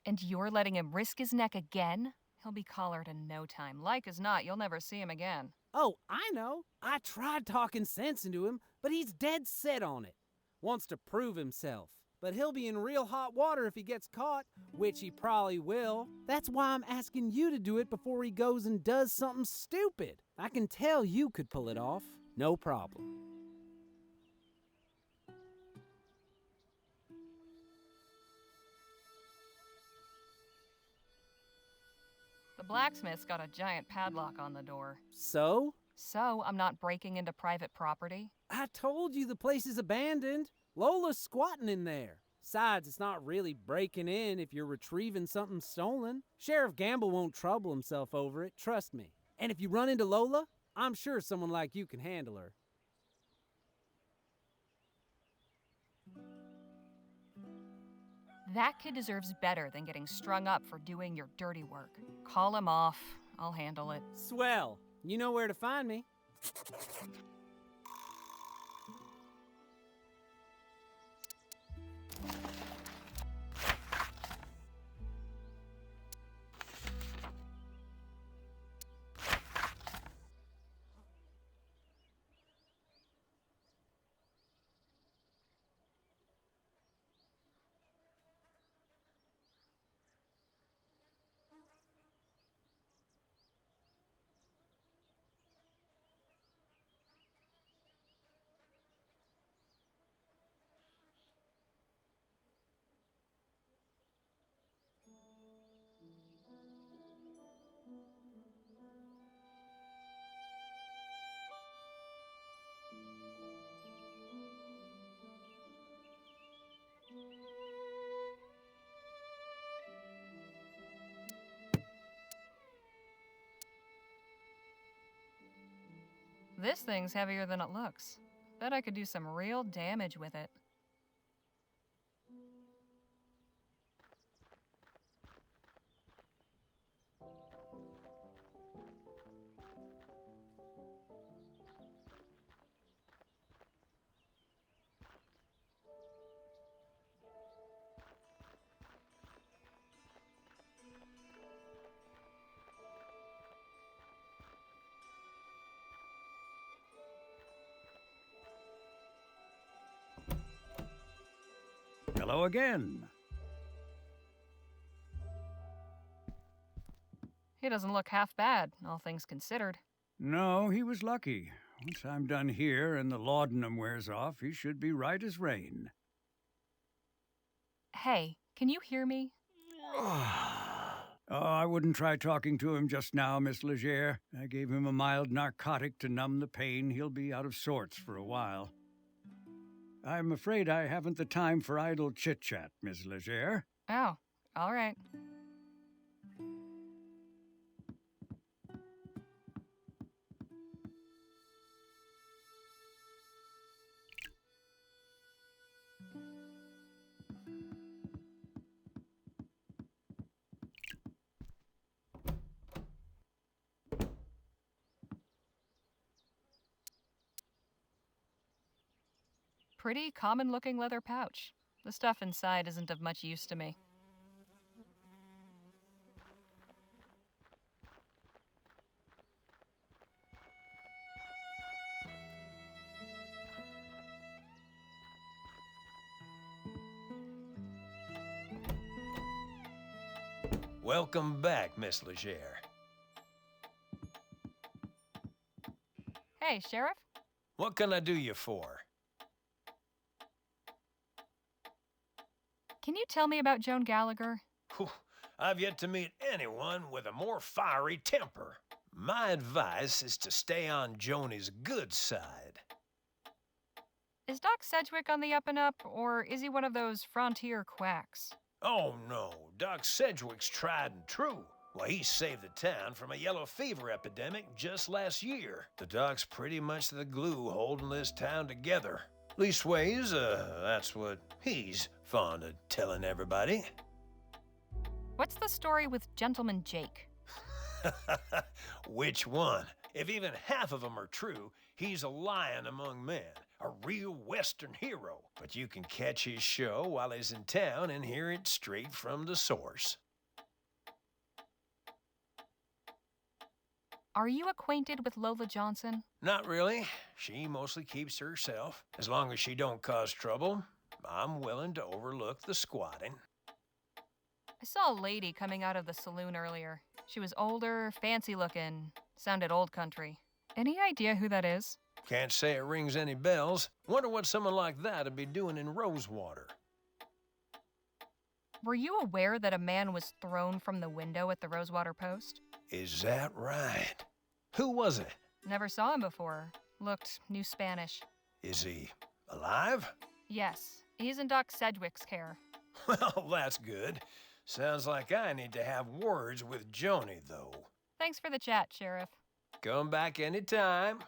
And you're letting him risk his neck again? He'll be collared in no time. Like as not, you'll never see him again. Oh, I know. I tried talking sense into him, but he's dead set on it. Wants to prove himself. But he'll be in real hot water if he gets caught, which he probably will. That's why I'm asking you to do it before he goes and does something stupid. I can tell you could pull it off. No problem. The blacksmith's got a giant padlock on the door. So? So, I'm not breaking into private property? I told you the place is abandoned. Lola's squatting in there. Besides, it's not really breaking in if you're retrieving something stolen. Sheriff Gamble won't trouble himself over it, trust me. And if you run into Lola, I'm sure someone like you can handle her. That kid deserves better than getting strung up for doing your dirty work. Call him off. I'll handle it. Swell. You know where to find me. This thing's heavier than it looks. Bet I could do some real damage with it. Hello again. He doesn't look half bad, all things considered. No, he was lucky. Once I'm done here and the laudanum wears off, he should be right as rain. Hey, can you hear me? Oh, I wouldn't try talking to him just now, Miss Leger. I gave him a mild narcotic to numb the pain. He'll be out of sorts for a while. I'm afraid I haven't the time for idle chit-chat, Miss Leger. Oh, all right. Pretty common-looking leather pouch. The stuff inside isn't of much use to me. Welcome back, Miss Leger. Hey, Sheriff? What can I do you for? Can you tell me about Joan Gallagher? Whew, I've yet to meet anyone with a more fiery temper. My advice is to stay on Joni's good side. Is Doc Sedgwick on the up and up, or is he one of those frontier quacks? Oh, no. Doc Sedgwick's tried and true. Why, he saved the town from a yellow fever epidemic just last year. The doc's pretty much the glue holding this town together. Leastways, that's what he's fond of telling everybody. What's the story with Gentleman Jake? Which one? If even half of them are true, he's a lion among men, a real Western hero. But you can catch his show while he's in town and hear it straight from the source. Are you acquainted with Lola Johnson? Not really. She mostly keeps to herself. As long as she don't cause trouble, I'm willing to overlook the squatting. I saw a lady coming out of the saloon earlier. She was older, fancy looking, sounded old country. Any idea who that is? Can't say it rings any bells. Wonder what someone like that would be doing in Rosewater. Were you aware that a man was thrown from the window at the Rosewater Post? Is that right? Who was it? Never saw him before. Looked New Spanish. Is he alive? Yes, he's in Doc Sedgwick's care. Well, that's good. Sounds like I need to have words with Joni, though. Thanks for the chat, Sheriff. Come back anytime.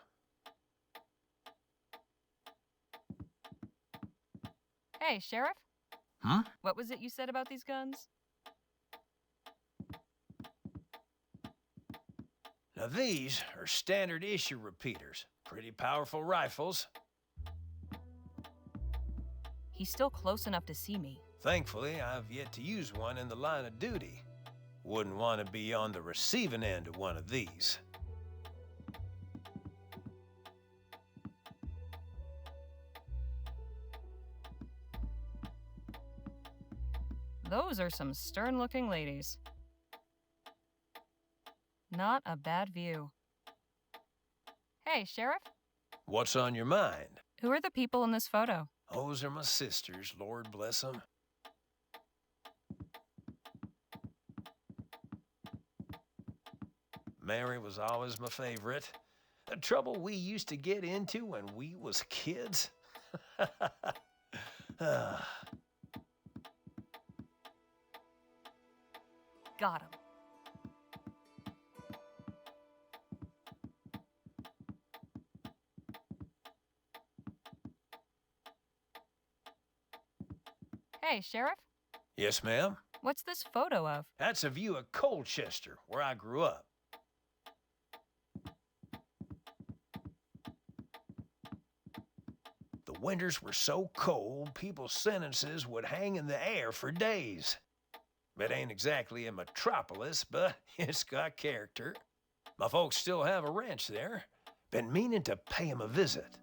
Hey, Sheriff? Huh? What was it you said about these guns? Now these are standard issue repeaters. Pretty powerful rifles. He's still close enough to see me. Thankfully, I've yet to use one in the line of duty. Wouldn't want to be on the receiving end of one of these. Those are some stern-looking ladies. Not a bad view. Hey, Sheriff? What's on your mind? Who are the people in this photo? Those are my sisters, Lord bless them. Mary was always my favorite. The trouble we used to get into when we was kids. Got him. Hey, Sheriff? Yes, ma'am? What's this photo of? That's a view of Colchester, where I grew up. The winters were so cold, people's sentences would hang in the air for days. It ain't exactly a metropolis, but it's got character. My folks still have a ranch there. Been meaning to pay 'em a visit.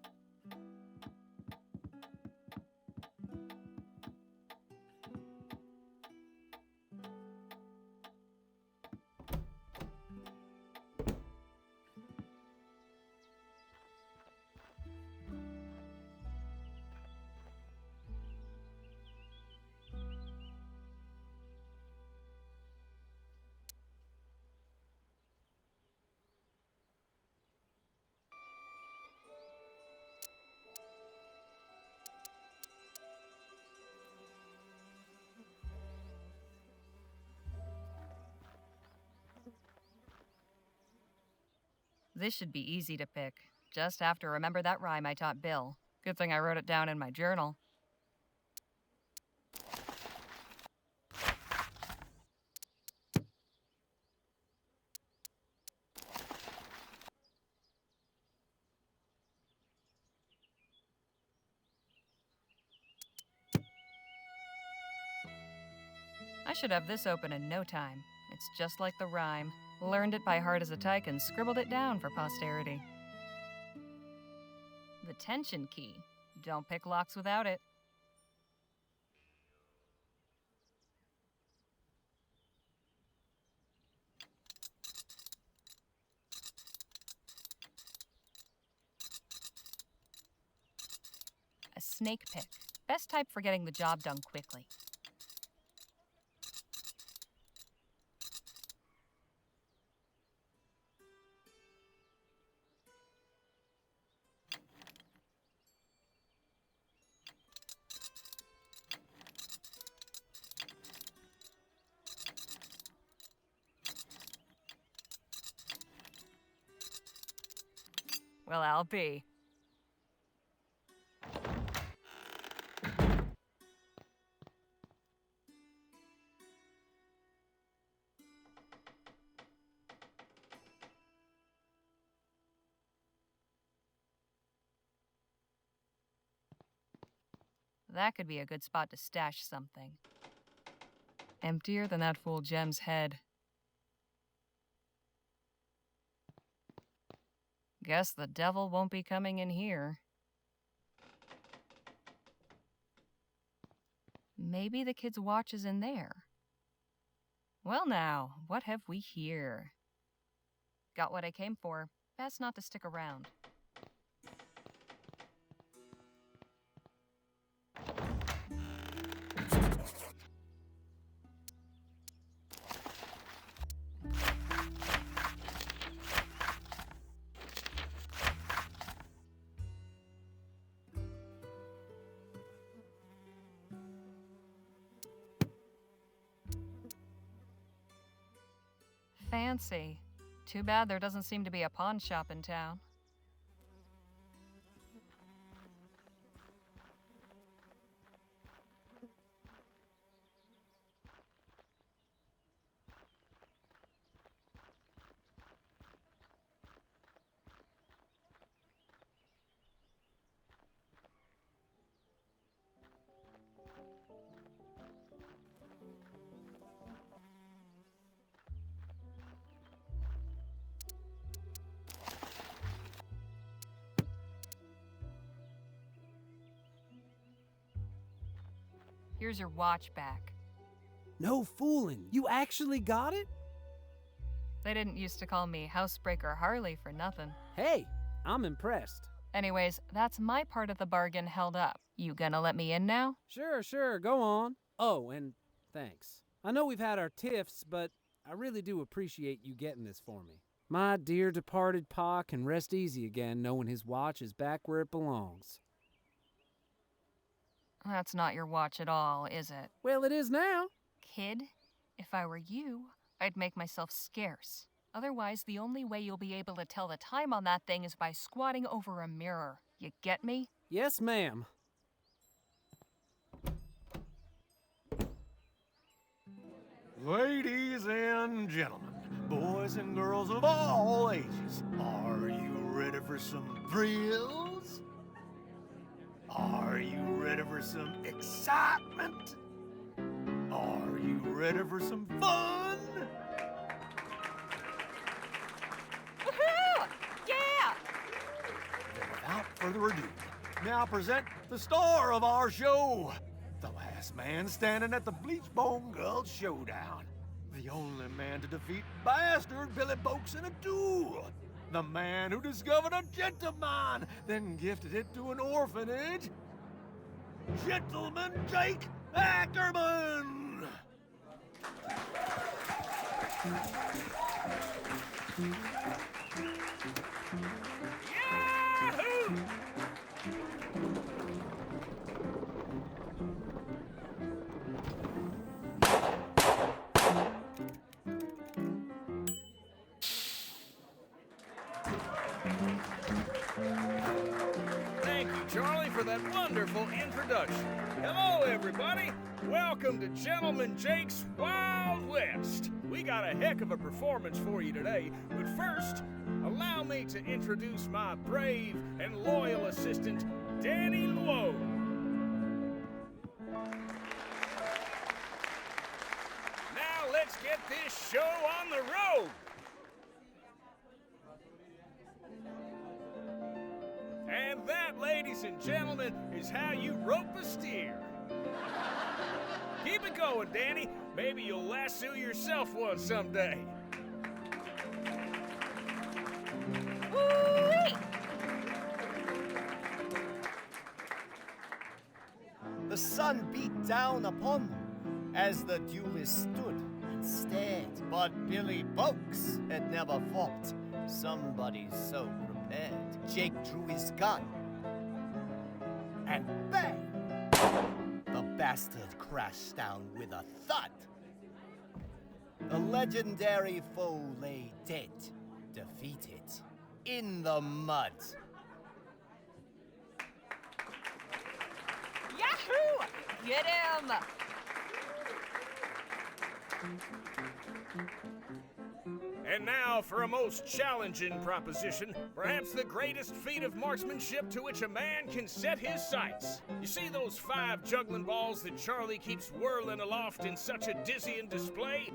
This should be easy to pick. Just have to remember that rhyme I taught Bill. Good thing I wrote it down in my journal. I should have this open in no time. It's just like the rhyme. Learned it by heart as a tyke and scribbled it down for posterity. The tension key. Don't pick locks without it. A snake pick. Best type for getting the job done quickly. Well, I'll be. That could be a good spot to stash something. Emptier than that fool Jem's head. Guess the devil won't be coming in here. Maybe the kid's watch is in there. Well now, what have we here? Got what I came for. Best not to stick around. Fancy. Too bad there doesn't seem to be a pawn shop in town. Here's your watch back. No fooling. You actually got it? They didn't used to call me Housebreaker Harley for nothing. Hey, I'm impressed. Anyways, that's my part of the bargain held up. You gonna let me in now? Sure, go on. Oh, and thanks. I know we've had our tiffs, but I really do appreciate you getting this for me. My dear departed pa can rest easy again knowing his watch is back where it belongs. That's not your watch at all, is it? Well, it is now. Kid, if I were you, I'd make myself scarce. Otherwise, the only way you'll be able to tell the time on that thing is by squatting over a mirror. You get me? Yes, ma'am. Ladies and gentlemen, boys and girls of all ages, are you ready for some thrills? Are you ready for some excitement? Are you ready for some fun? Woohoo! Yeah! Then without further ado, now present the star of our show, the last man standing at the Bleachbone Gulch Showdown. The only man to defeat Bastard Billy Boakes in a duel. The man who discovered a gentleman, then gifted it to an orphanage. Gentleman Jake Ackerman! Yahoo! Thank you, Charlie, for that wonderful introduction. Hello, everybody. Welcome to Gentleman Jake's Wild West. We got a heck of a performance for you today, but first, allow me to introduce my brave and loyal assistant, Danny Luo. Now let's get this show on the road. And that, ladies and gentlemen, is how you rope a steer. Keep it going, Danny. Maybe you'll lasso yourself one someday. Woo-wee! The sun beat down upon them as the duelists stood and stared. But Billy Boakes had never fought somebody so prepared. Jake drew his gun, and bang! The bastard crashed down with a thud. The legendary foe lay dead, defeated, in the mud. Yahoo! Get him! And now for a most challenging proposition, perhaps the greatest feat of marksmanship to which a man can set his sights. You see those 5 juggling balls that Charlie keeps whirling aloft in such a dizzying display?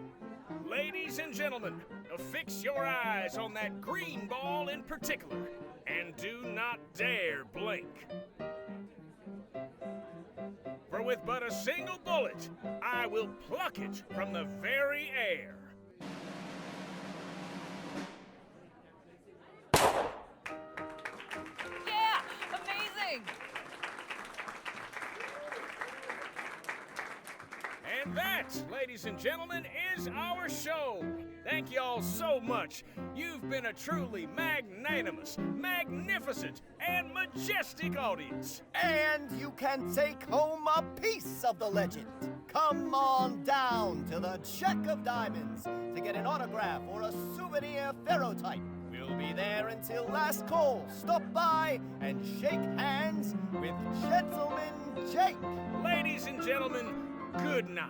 Ladies and gentlemen, affix your eyes on that green ball in particular, and do not dare blink. For with but a single bullet, I will pluck it from the very air. Yeah! Amazing! And that, ladies and gentlemen, is our show. Thank you all so much. You've been a truly magnanimous, magnificent, and majestic audience. And you can take home a piece of the legend. Come on down to the Check of Diamonds to get an autograph or a souvenir ferrotype. We'll be there until last call. Stop by and shake hands with Gentleman Jake. Ladies and gentlemen, good night.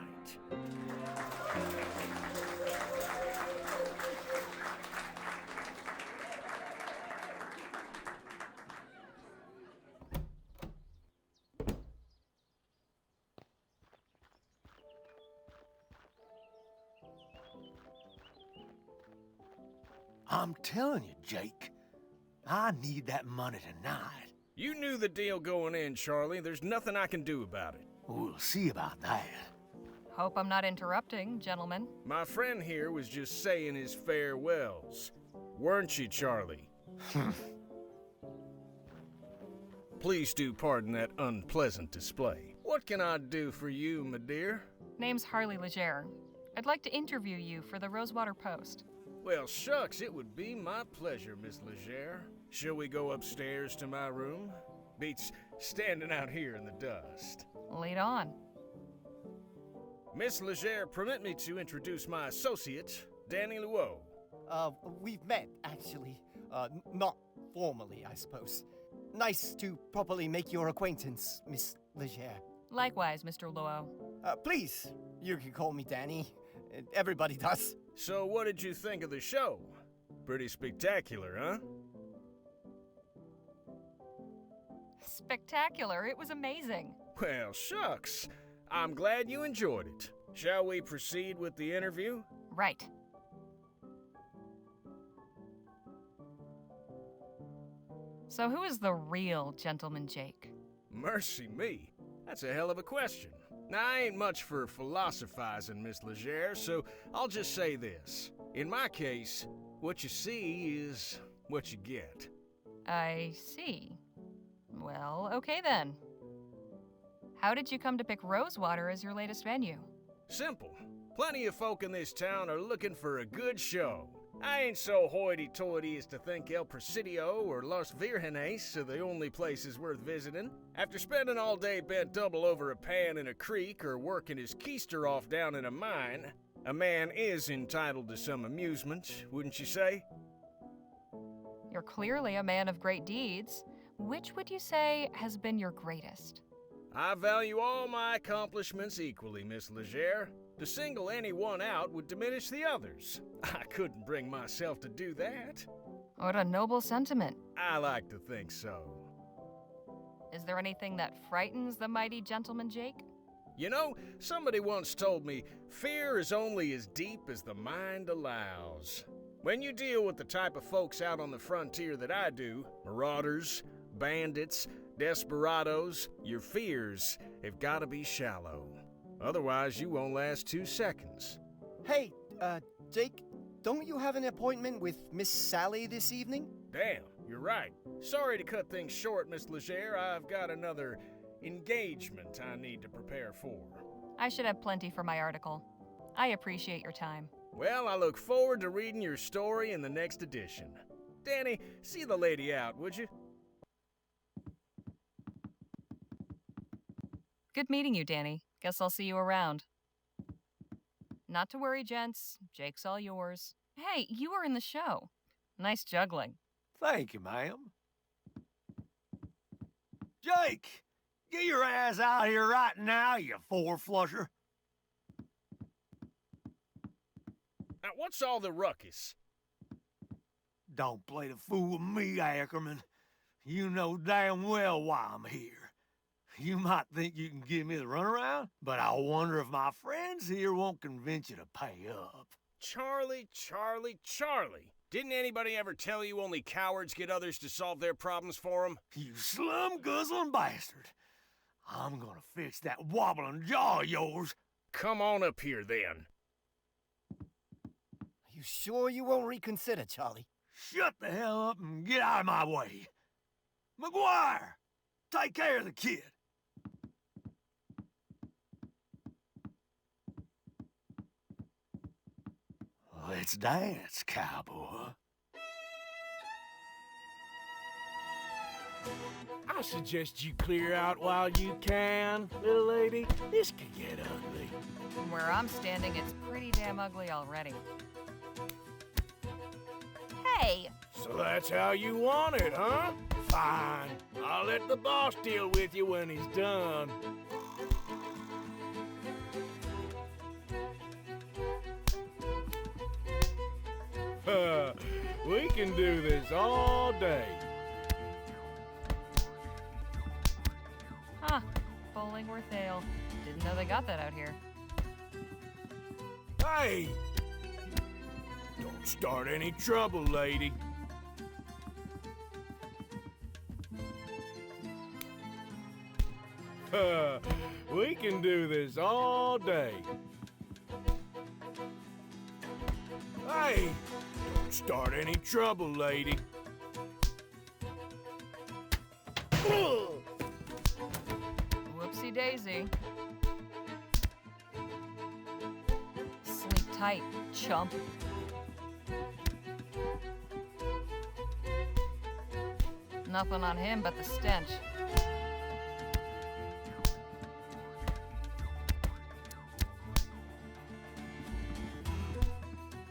I'm telling you, Jake, I need that money tonight. You knew the deal going in, Charlie. There's nothing I can do about it. We'll see about that. Hope I'm not interrupting, gentlemen. My friend here was just saying his farewells. Weren't you, Charlie? Please do pardon that unpleasant display. What can I do for you, my dear? Name's Harley Leger. I'd like to interview you for the Rosewater Post. Well, shucks, it would be my pleasure, Miss Leger. Shall we go upstairs to my room? Beats standing out here in the dust. Lead on. Miss Leger, permit me to introduce my associate, Danny Luo. We've met, actually. Not formally, I suppose. Nice to properly make your acquaintance, Miss Leger. Likewise, Mr. Luo. Please, you can call me Danny. Everybody does. So what did you think of the show? Pretty spectacular, huh? Spectacular. It was amazing. Well, shucks. I'm glad you enjoyed it. Shall we proceed with the interview? Right. So who is the real Gentleman Jake? Mercy me. That's a hell of a question. Now, I ain't much for philosophizing, Miss Legere, so I'll just say this. In my case, what you see is what you get. I see. Well, okay then. How did you come to pick Rosewater as your latest venue? Simple. Plenty of folk in this town are looking for a good show. I ain't so hoity-toity as to think El Presidio or Los Virgenes are the only places worth visiting. After spending all day bent double over a pan in a creek or working his keister off down in a mine, a man is entitled to some amusement, wouldn't you say? You're clearly a man of great deeds. Which would you say has been your greatest? I value all my accomplishments equally, Miss Legere. To single any one out would diminish the others. I couldn't bring myself to do that. What a noble sentiment. I like to think so. Is there anything that frightens the mighty Gentleman Jake? You know, somebody once told me, fear is only as deep as the mind allows. When you deal with the type of folks out on the frontier that I do, marauders, bandits, desperados, your fears have got to be shallow. Otherwise, you won't last 2 seconds. Hey, Jake, don't you have an appointment with Miss Sally this evening? Damn, you're right. Sorry to cut things short, Miss Legere. I've got another engagement I need to prepare for. I should have plenty for my article. I appreciate your time. Well, I look forward to reading your story in the next edition. Danny, see the lady out, would you? Good meeting you, Danny. Guess I'll see you around. Not to worry, gents. Jake's all yours. Hey, you were in the show. Nice juggling. Thank you, ma'am. Jake, get your ass out here right now, you four-flusher. Now, what's all the ruckus? Don't play the fool with me, Ackerman. You know damn well why I'm here. You might think you can give me the runaround, but I wonder if my friends here won't convince you to pay up. Charlie. Didn't anybody ever tell you only cowards get others to solve their problems for them? You slum-guzzling bastard. I'm gonna fix that wobbling jaw of yours. Come on up here, then. Are you sure you won't reconsider, Charlie? Shut the hell up and get out of my way. McGuire, take care of the kid. Let's dance, cowboy. I suggest you clear out while you can, little lady. This can get ugly. From where I'm standing, it's pretty damn ugly already. Hey! So that's how you want it, huh? Fine. I'll let the boss deal with you when he's done. We can do this all day. Huh. Bollingworth Ale. Didn't know they got that out here. Hey! Don't start any trouble, lady. We can do this all day. Hey! Don't start any trouble, lady. Whoopsie daisy. Sleep tight, chump. Nothing on him but the stench.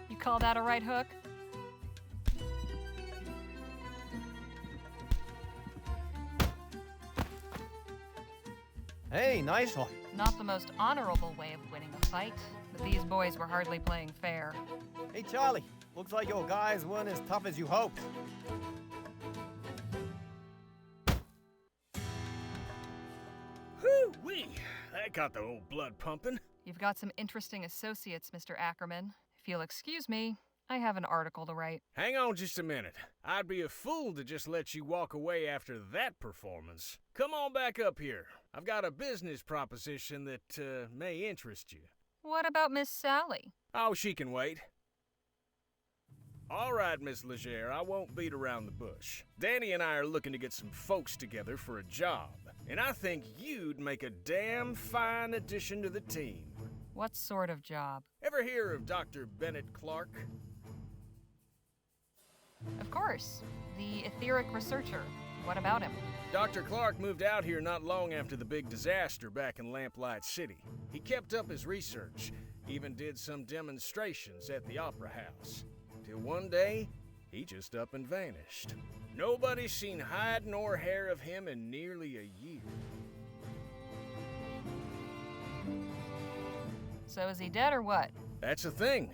You call that a right hook? Hey, nice one. Not the most honorable way of winning a fight, but these boys were hardly playing fair. Hey, Charlie. Looks like your guys weren't as tough as you hoped. Whoo-wee! That got the old blood pumping. You've got some interesting associates, Mr. Ackerman. If you'll excuse me, I have an article to write. Hang on just a minute. I'd be a fool to just let you walk away after that performance. Come on back up here. I've got a business proposition that may interest you. What about Miss Sally? Oh, she can wait. All right, Miss Leger, I won't beat around the bush. Danny and I are looking to get some folks together for a job, and I think you'd make a damn fine addition to the team. What sort of job? Ever hear of Dr. Bennett Clark? Of course. The etheric researcher. What about him? Dr. Clark moved out here not long after the big disaster back in Lamplight City. He kept up his research, even did some demonstrations at the Opera House. Till one day, he just up and vanished. Nobody's seen hide nor hair of him in nearly a year. So is he dead or what? That's the thing.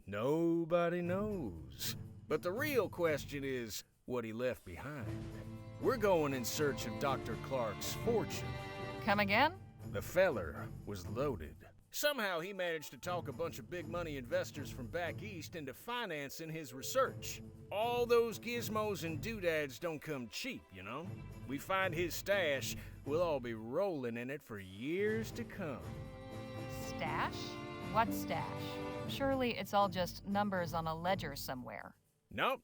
Nobody knows. But the real question is what he left behind. We're going in search of Dr. Clark's fortune. Come again? The feller was loaded. Somehow he managed to talk a bunch of big money investors from back east into financing his research. All those gizmos and doodads don't come cheap, you know? We find his stash, we'll all be rolling in it for years to come. Stash? What stash? Surely it's all just numbers on a ledger somewhere. Nope.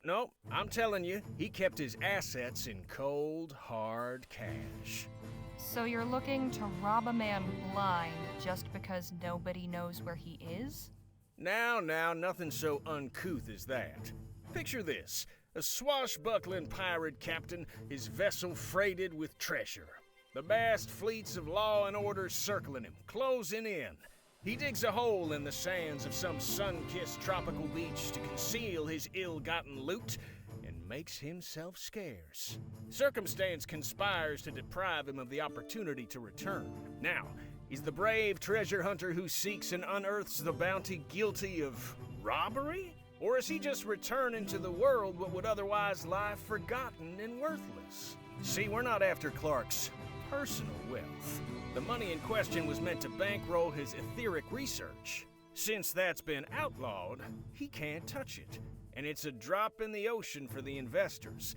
I'm telling you, he kept his assets in cold, hard cash. So you're looking to rob a man blind just because nobody knows where he is? Now, nothing so uncouth as that. Picture this, a swashbuckling pirate captain, his vessel freighted with treasure. The vast fleets of law and order circling him, closing in. He digs a hole in the sands of some sun-kissed tropical beach to conceal his ill-gotten loot and makes himself scarce. Circumstance conspires to deprive him of the opportunity to return. Now, is the brave treasure hunter who seeks and unearths the bounty guilty of robbery? Or is he just returning to the world what would otherwise lie forgotten and worthless? See, we're not after Clark's personal wealth. The money in question was meant to bankroll his etheric research. Since that's been outlawed, he can't touch it. And it's a drop in the ocean for the investors.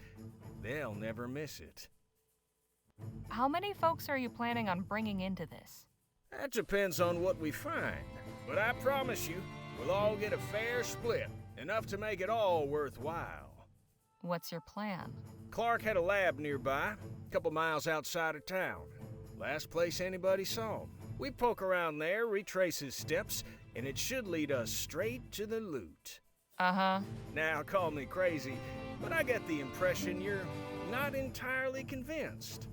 They'll never miss it. How many folks are you planning on bringing into this? That depends on what we find. But I promise you, we'll all get a fair split. Enough to make it all worthwhile. What's your plan? Clark had a lab nearby, a couple miles outside of town. Last place anybody saw him. We poke around there, retrace his steps, and it should lead us straight to the loot. Uh-huh. Now, call me crazy, but I get the impression you're not entirely convinced.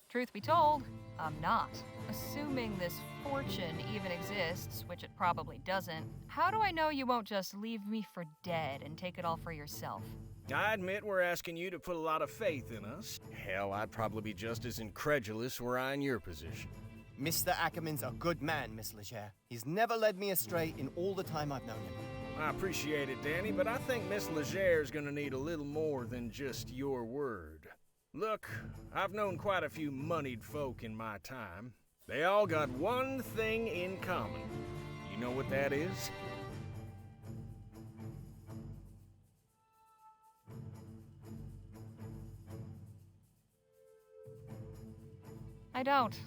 Truth be told, I'm not. Assuming this fortune even exists, which it probably doesn't, how do I know you won't just leave me for dead and take it all for yourself? I admit we're asking you to put a lot of faith in us. Hell, I'd probably be just as incredulous were I in your position. Mr. Ackerman's a good man, Miss Leger. He's never led me astray in all the time I've known him. I appreciate it, Danny, but I think Miss Leger's gonna need a little more than just your word. Look, I've known quite a few moneyed folk in my time. They all got one thing in common. You know what that is? I don't.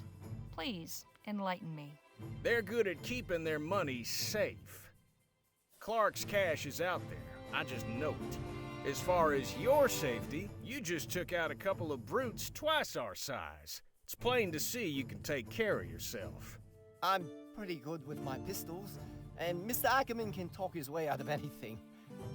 Please, enlighten me. They're good at keeping their money safe. Clark's cash is out there. I just know it. As far as your safety, you just took out a couple of brutes twice our size. It's plain to see you can take care of yourself. I'm pretty good with my pistols, and Mr. Ackerman can talk his way out of anything.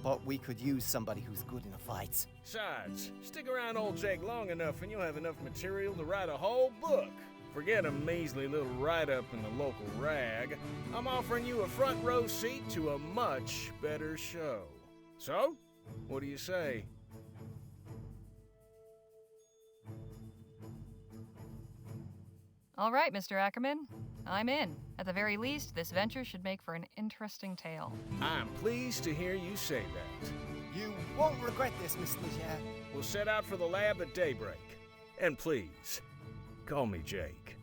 But we could use somebody who's good in a fight. Besides, stick around old Jake long enough and you'll have enough material to write a whole book. Forget a measly little write-up in the local rag. I'm offering you a front row seat to a much better show. So, what do you say? All right, Mr. Ackerman. I'm in. At the very least, this venture should make for an interesting tale. I'm pleased to hear you say that. You won't regret this, Miss Leger. We'll set out for the lab at daybreak. And please, call me Jake.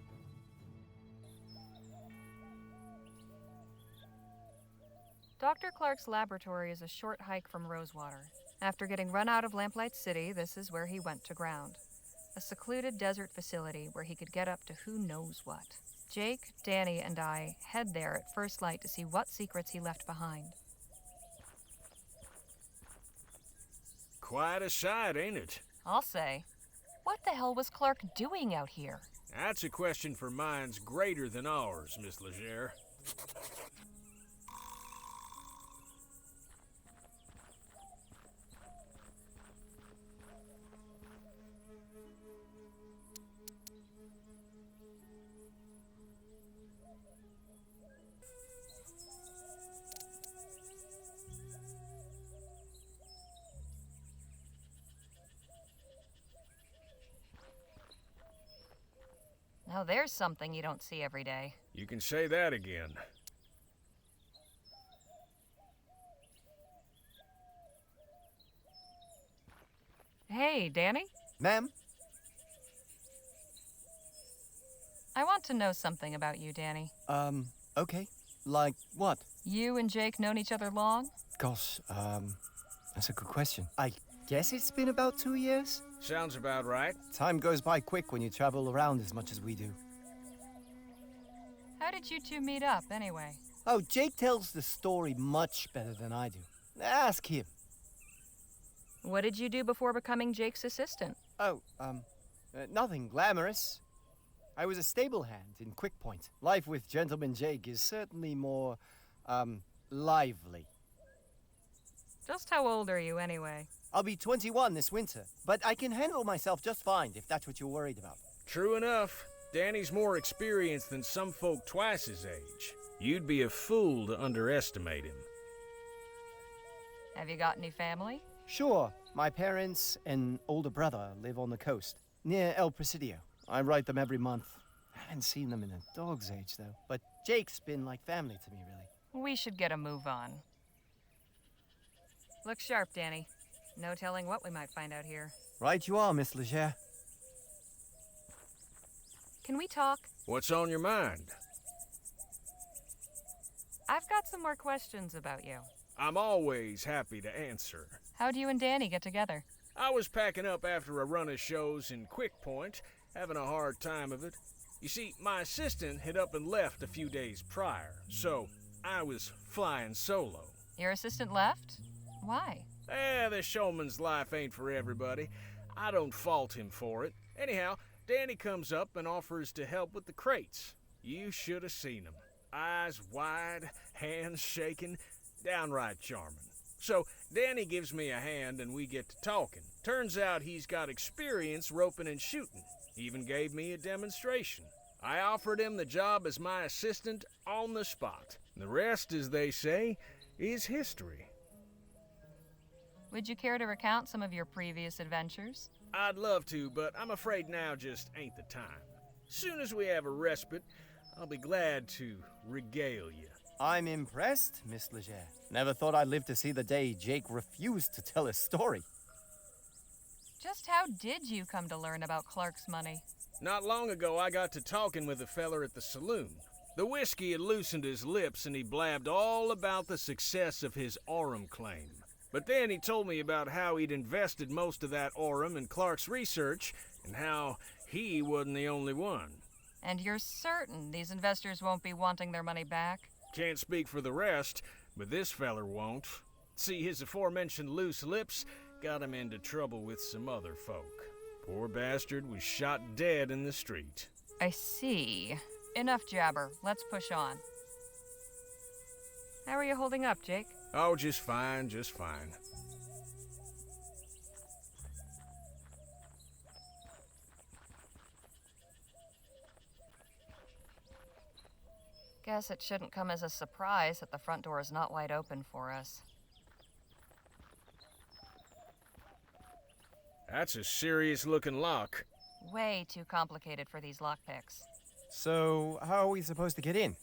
Dr. Clark's laboratory is a short hike from Rosewater. After getting run out of Lamplight City, this is where he went to ground. A secluded desert facility where he could get up to who knows what. Jake, Danny, and I head there at first light to see what secrets he left behind. Quite a sight, ain't it? I'll say. What the hell was Clark doing out here? That's a question for minds greater than ours, Miss Leger. Now there's something you don't see every day. You can say that again. Hey, Danny? Ma'am? I want to know something about you, Danny. Okay. Like what? You and Jake known each other long? Gosh, that's a good question. I guess it's been about 2 years? Sounds about right. Time goes by quick when you travel around as much as we do. How did you two meet up, anyway? Oh, Jake tells the story much better than I do. Ask him. What did you do before becoming Jake's assistant? Oh, nothing glamorous. I was a stable hand in Quick Point. Life with Gentleman Jake is certainly more, lively. Just how old are you, anyway? I'll be 21 this winter, but I can handle myself just fine if that's what you're worried about. True enough. Danny's more experienced than some folk twice his age. You'd be a fool to underestimate him. Have you got any family? Sure. My parents and older brother live on the coast, near El Presidio. I write them every month. I haven't seen them in a dog's age, though. But Jake's been like family to me, really. We should get a move on. Look sharp, Danny. No telling what we might find out here. Right you are, Miss Leger. Can we talk? What's on your mind? I've got some more questions about you. I'm always happy to answer. How'd you and Danny get together? I was packing up after a run of shows in Quick Point, having a hard time of it. You see, my assistant had up and left a few days prior, so I was flying solo. Your assistant left? Why? The showman's life ain't for everybody. I don't fault him for it. Anyhow, Danny comes up and offers to help with the crates. You should have seen him. Eyes wide, hands shaking, downright charming. So Danny gives me a hand and we get to talking. Turns out he's got experience roping and shooting. Even gave me a demonstration. I offered him the job as my assistant on the spot. The rest, as they say, is history. Would you care to recount some of your previous adventures? I'd love to, but I'm afraid now just ain't the time. Soon as we have a respite, I'll be glad to regale you. I'm impressed, Miss Leger. Never thought I'd live to see the day Jake refused to tell his story. Just how did you come to learn about Clark's money? Not long ago, I got to talking with a feller at the saloon. The whiskey had loosened his lips, and he blabbed all about the success of his Aurum claim. But then he told me about how he'd invested most of that Aurum in Clark's research, and how he wasn't the only one. And you're certain these investors won't be wanting their money back? Can't speak for the rest, but this feller won't. See, his aforementioned loose lips got him into trouble with some other folk. Poor bastard was shot dead in the street. I see. Enough jabber. Let's push on. How are you holding up, Jake? Oh, just fine, just fine. Guess it shouldn't come as a surprise that the front door is not wide open for us. That's a serious-looking lock. Way too complicated for these lockpicks. So, how are we supposed to get in?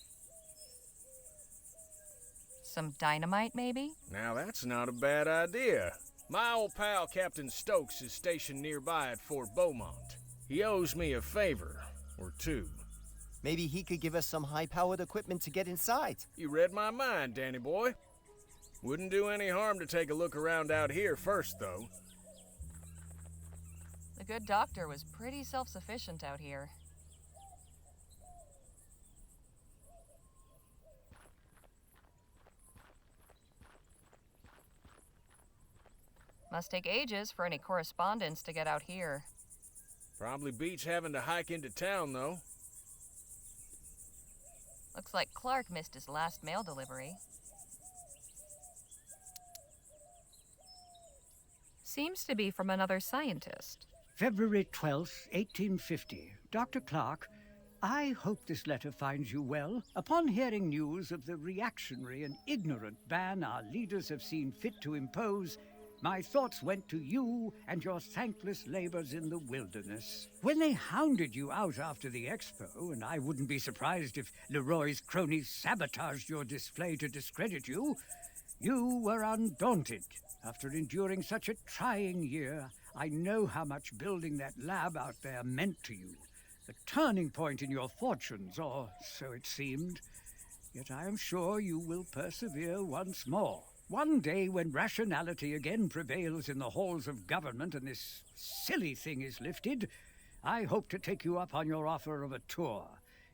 Some dynamite, maybe? Now that's not a bad idea. My old pal Captain Stokes is stationed nearby at Fort Beaumont. He owes me a favor, or two. Maybe he could give us some high-powered equipment to get inside. You read my mind, Danny boy. Wouldn't do any harm to take a look around out here first, though. The good doctor was pretty self-sufficient out here. Must take ages for any correspondence to get out here. Probably beats having to hike into town, though. Looks like Clark missed his last mail delivery. Seems to be from another scientist. February 12th, 1850. Dr. Clark, I hope this letter finds you well. Upon hearing news of the reactionary and ignorant ban our leaders have seen fit to impose, my thoughts went to you and your thankless labors in the wilderness. When they hounded you out after the expo, and I wouldn't be surprised if Leroy's cronies sabotaged your display to discredit you, you were undaunted. After enduring such a trying year, I know how much building that lab out there meant to you. A turning point in your fortunes, or so it seemed. Yet I am sure you will persevere once more. One day when rationality again prevails in the halls of government and this silly thing is lifted, I hope to take you up on your offer of a tour.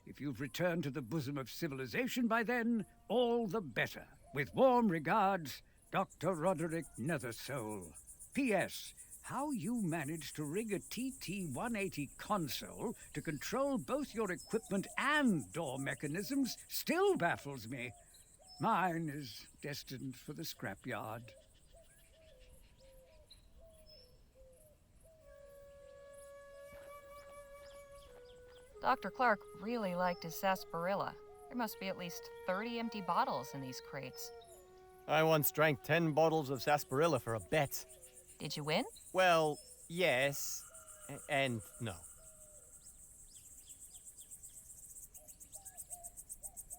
If you've returned to the bosom of civilization by then, all the better. With warm regards, Dr. Roderick Nethersole. P.S. How you managed to rig a TT-180 console to control both your equipment and door mechanisms still baffles me. Mine is destined for the scrapyard. Dr. Clark really liked his sarsaparilla. There must be at least 30 empty bottles in these crates. I once drank 10 bottles of sarsaparilla for a bet. Did you win? Well, yes, and no.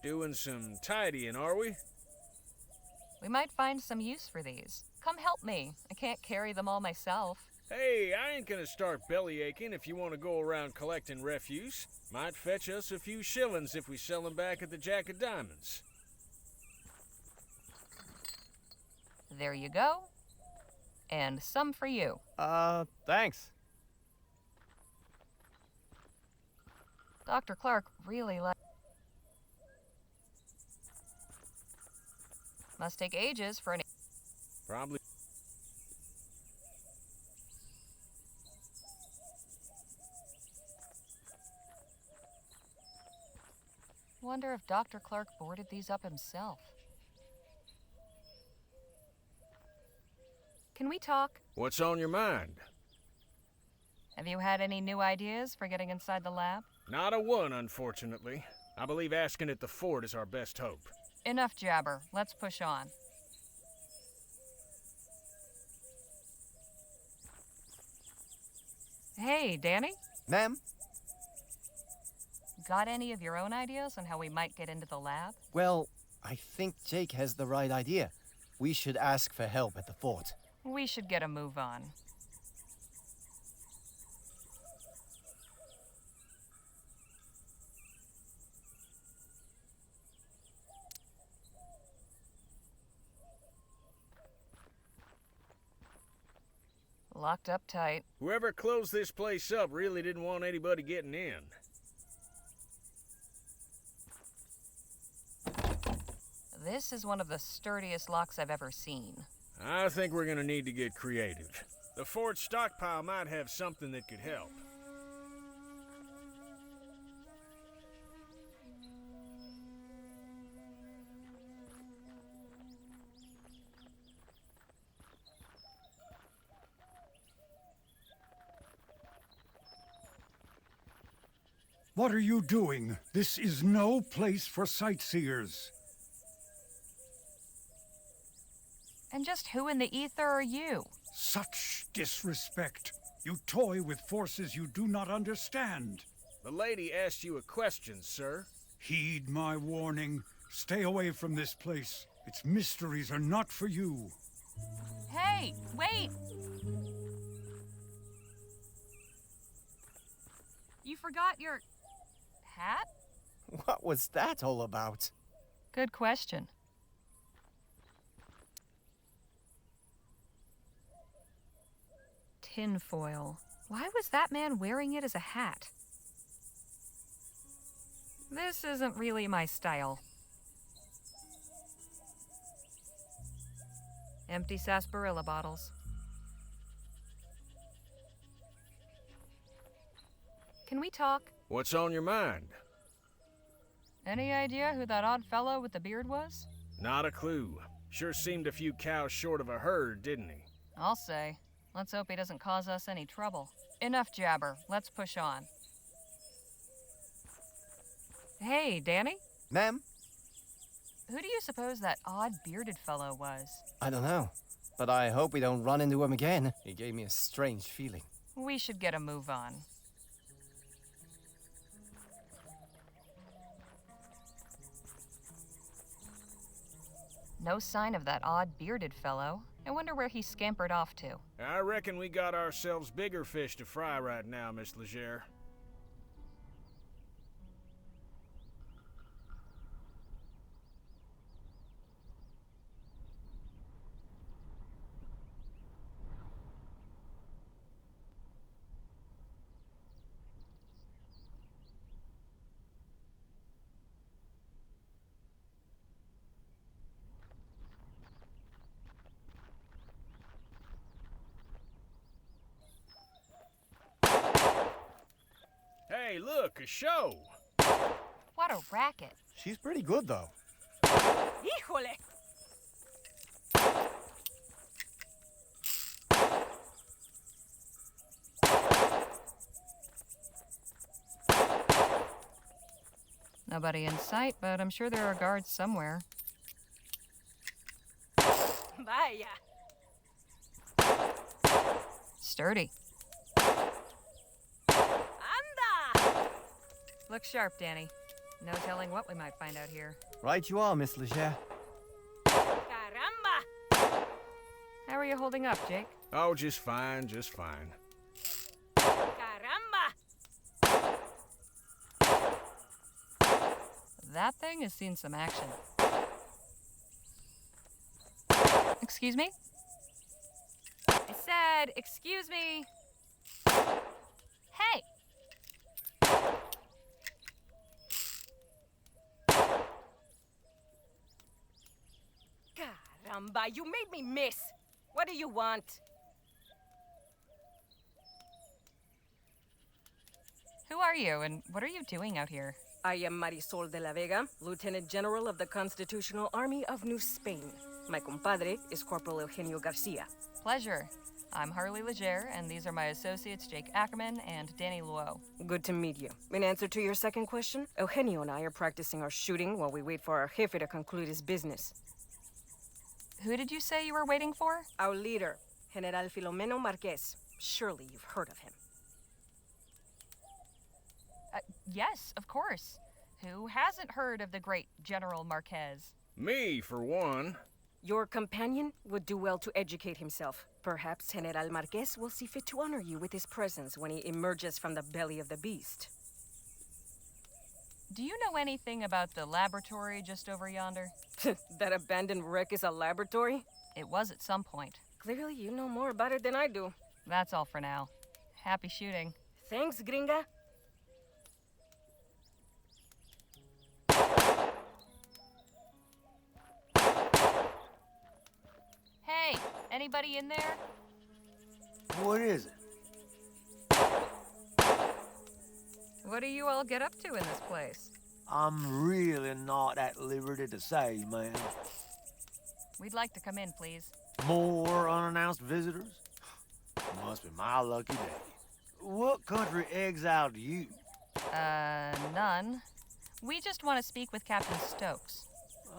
Doing some tidying, are we? We might find some use for these. Come help me. I can't carry them all myself. Hey, I ain't gonna start belly aching if you want to go around collecting refuse. Might fetch us a few shillings if we sell them back at the Jack of Diamonds. There you go. And some for you. Thanks. Dr. Clark really liked... Must take ages for an... Probably. Wonder if Dr. Clark boarded these up himself. Can we talk? What's on your mind? Have you had any new ideas for getting inside the lab? Not a one, unfortunately. I believe asking at the fort is our best hope. Enough jabber. Let's push on. Hey, Danny? Ma'am? Got any of your own ideas on how we might get into the lab? Well, I think Jake has the right idea. We should ask for help at the fort. We should get a move on. Locked up tight. Whoever closed this place up really didn't want anybody getting in. This is one of the sturdiest locks I've ever seen. I think we're gonna need to get creative. The fort stockpile might have something that could help. What are you doing? This is no place for sightseers. And just who in the ether are you? Such disrespect. You toy with forces you do not understand. The lady asked you a question, sir. Heed my warning. Stay away from this place. Its mysteries are not for you. Hey, wait! You forgot your... hat? What was that all about? Good question. Tinfoil. Why was that man wearing it as a hat? This isn't really my style. Empty sarsaparilla bottles. Can we talk? What's on your mind? Any idea who that odd fellow with the beard was? Not a clue. Sure seemed a few cows short of a herd, didn't he? I'll say. Let's hope he doesn't cause us any trouble. Enough jabber. Let's push on. Hey, Danny? Ma'am? Who do you suppose that odd bearded fellow was? I don't know, but I hope we don't run into him again. He gave me a strange feeling. We should get a move on. No sign of that odd bearded fellow. I wonder where he scampered off to. I reckon we got ourselves bigger fish to fry right now, Miss Leger. Hey, look, a show! What a racket. She's pretty good, though. Híjole! Nobody in sight, but I'm sure there are guards somewhere. Vaya. Sturdy. Anda! Look sharp, Danny. No telling what we might find out here. Right you are, Miss Leger. Caramba! How are you holding up, Jake? Oh, just fine, just fine. Caramba! That thing has seen some action. Excuse me? I said, excuse me. Hey! Caramba, you made me miss. What do you want? Who are you, and what are you doing out here? I am Marisol de la Vega, Lieutenant General of the Constitutional Army of New Spain. My compadre is Corporal Eugenio Garcia. Pleasure. I'm Harley Leger, and these are my associates Jake Ackerman and Danny Luo. Good to meet you. In answer to your second question, Eugenio and I are practicing our shooting while we wait for our jefe to conclude his business. Who did you say you were waiting for? Our leader, General Filomeno Marquez. Surely you've heard of him. Yes, of course. Who hasn't heard of the great General Marquez? Me, for one. Your companion would do well to educate himself. Perhaps General Marquez will see fit to honor you with his presence when he emerges from the belly of the beast. Do you know anything about the laboratory just over yonder? That abandoned wreck is a laboratory? It was at some point. Clearly you know more about it than I do. That's all for now. Happy shooting. Thanks, gringa. Hey, anybody in there? What is it? What do you all get up to in this place? I'm really not at liberty to say, ma'am. We'd like to come in, please. More unannounced visitors? Must be my lucky day. What country exiled you? None. We just want to speak with Captain Stokes.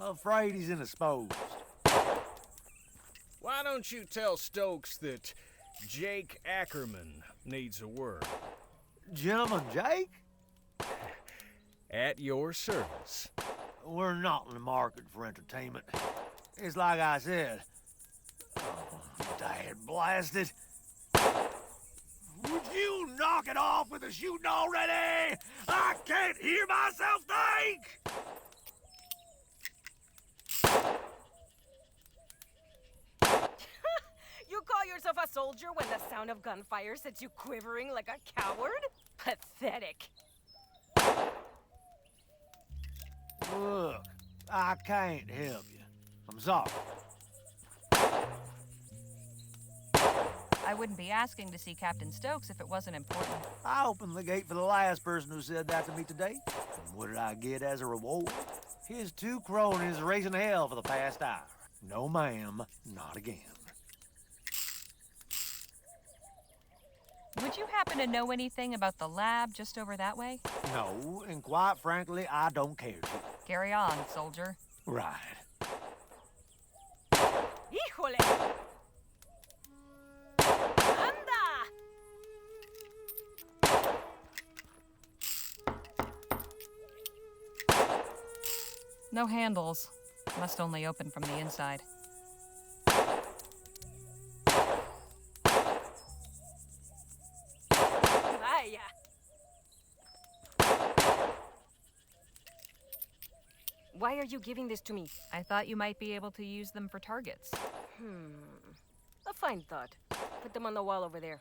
Afraid he's indisposed. Why don't you tell Stokes that Jake Ackerman needs a word? Gentleman Jake? At your service. We're not in the market for entertainment. It's like I said. Oh, dad blasted. Would you knock it off with the shooting already? I can't hear myself think! You call yourself a soldier when the sound of gunfire sets you quivering like a coward? Pathetic. Look, I can't help you. I'm sorry. I wouldn't be asking to see Captain Stokes if it wasn't important. I opened the gate for the last person who said that to me today. And what did I get as a reward? His 2 cronies raising hell for the past hour. No, ma'am, not again. Would you happen to know anything about the lab just over that way? No, and quite frankly, I don't care to. Carry on, soldier. Right. Híjole! Anda! No handles. Must only open from the inside. Vaya. Why are you giving this to me? I thought you might be able to use them for targets. A fine thought. Put them on the wall over there.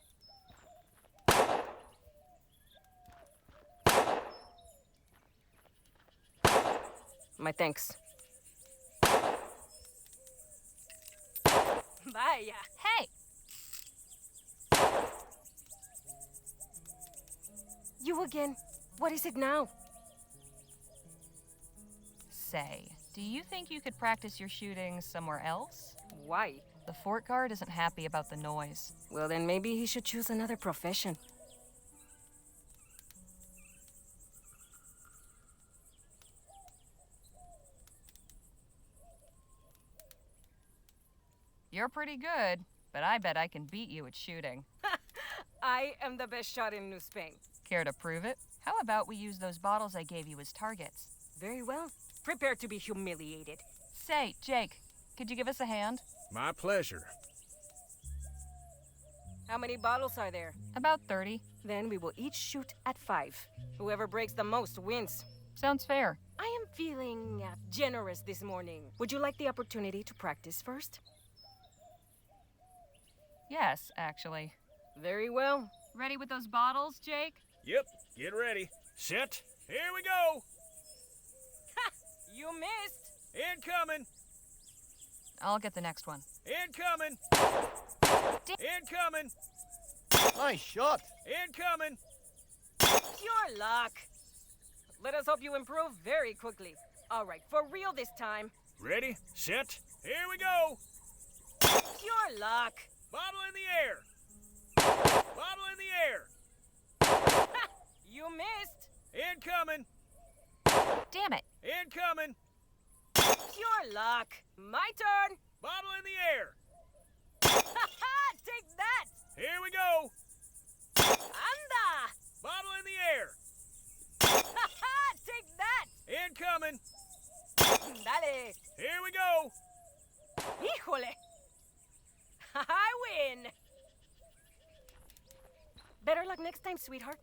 My thanks. Vaya. Hey! You again. What is it now? Say, do you think you could practice your shooting somewhere else? Why? The fort guard isn't happy about the noise. Well, then maybe he should choose another profession. You're pretty good, but I bet I can beat you at shooting. I am the best shot in New Spain. Care to prove it? How about we use those bottles I gave you as targets? Very well. Prepare to be humiliated. Say, Jake, could you give us a hand? My pleasure. How many bottles are there? About 30. Then we will each shoot at 5. Whoever breaks the most wins. Sounds fair. I am feeling generous this morning. Would you like the opportunity to practice first? Yes, actually. Very well. Ready with those bottles, Jake? Yep, get ready. Set. Here we go. Ha! You missed. Incoming. I'll get the next one. Incoming. Incoming. Nice shot. Incoming. Pure luck. Let us hope you improve very quickly. All right, for real this time. Ready, set, here we go. Pure luck. Bottle in the air. Bottle in the air. Ha! You missed. Incoming. Damn it. Incoming. Pure luck. My turn. Bottle in the air. Ha ha! Take that. Here we go. Anda. Bottle in the air. Ha ha! Take that. Incoming. Dale. Here we go. Híjole. I win. Better luck next time, sweetheart.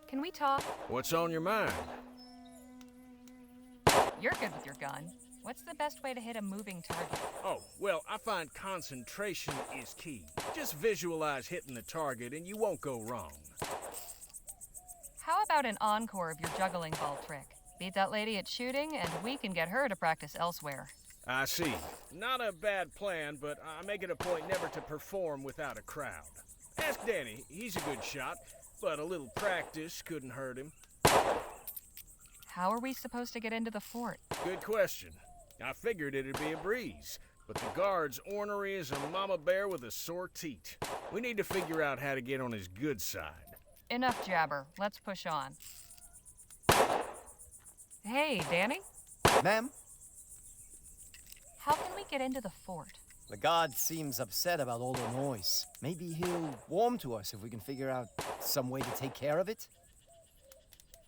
Can we talk? What's on your mind? You're good with your gun. What's the best way to hit a moving target? Oh, well, I find concentration is key. Just visualize hitting the target and you won't go wrong. How about an encore of your juggling ball trick? Beat that lady at shooting, and we can get her to practice elsewhere. I see. Not a bad plan, but I make it a point never to perform without a crowd. Ask Danny. He's a good shot, but a little practice couldn't hurt him. How are we supposed to get into the fort? Good question. I figured it'd be a breeze, but the guard's ornery as a mama bear with a sore teat. We need to figure out how to get on his good side. Enough jabber. Let's push on. Hey, Danny? Ma'am? How can we get into the fort? The god seems upset about all the noise. Maybe he'll warm to us if we can figure out some way to take care of it?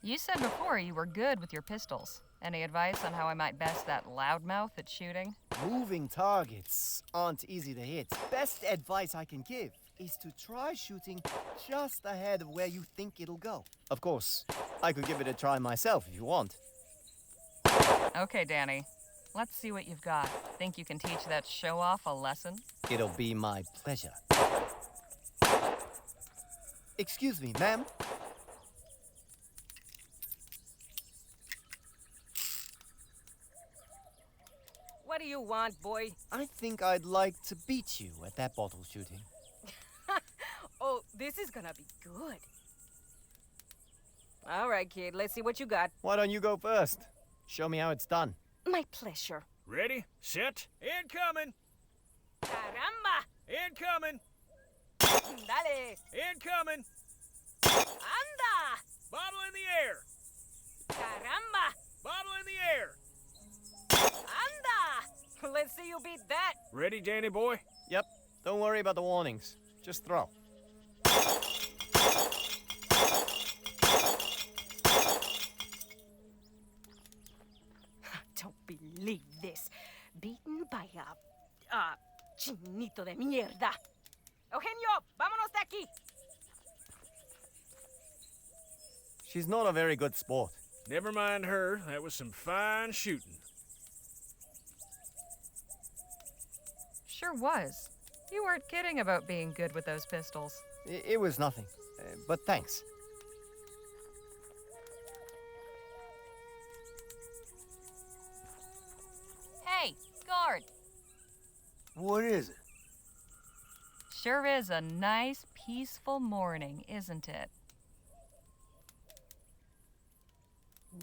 You said before you were good with your pistols. Any advice on how I might best that loudmouth at shooting? Moving targets aren't easy to hit. Best advice I can give is to try shooting just ahead of where you think it'll go. Of course, I could give it a try myself if you want. Okay, Danny. Let's see what you've got. Think you can teach that show-off a lesson? It'll be my pleasure. Excuse me, ma'am. What do you want, boy? I think I'd like to beat you at that bottle shooting. Oh, this is gonna be good. All right, kid, let's see what you got. Why don't you go first? Show me how it's done. My pleasure. Ready, set, incoming! Caramba! Incoming! Dale! Incoming! Anda! Bottle in the air! Caramba! Bottle in the air! Anda! Let's see you beat that. Ready, Danny boy? Yep. Don't worry about the warnings. Just throw. Don't believe this. Beaten by a chinito de mierda. Eugenio, vámonos de aquí. She's not a very good sport. Never mind her. That was some fine shooting. Sure was. You weren't kidding about being good with those pistols. It was nothing. But thanks. Hey, guard! What is it? Sure is a nice, peaceful morning, isn't it?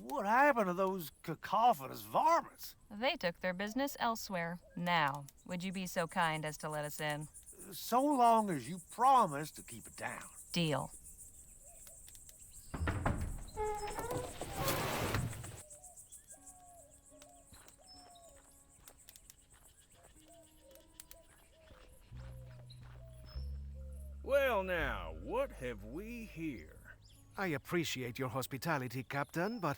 What happened to those cacophonous varmints? They took their business elsewhere. Now, would you be so kind as to let us in? So long as you promise to keep it down. Deal. Well now, what have we here? I appreciate your hospitality, Captain, but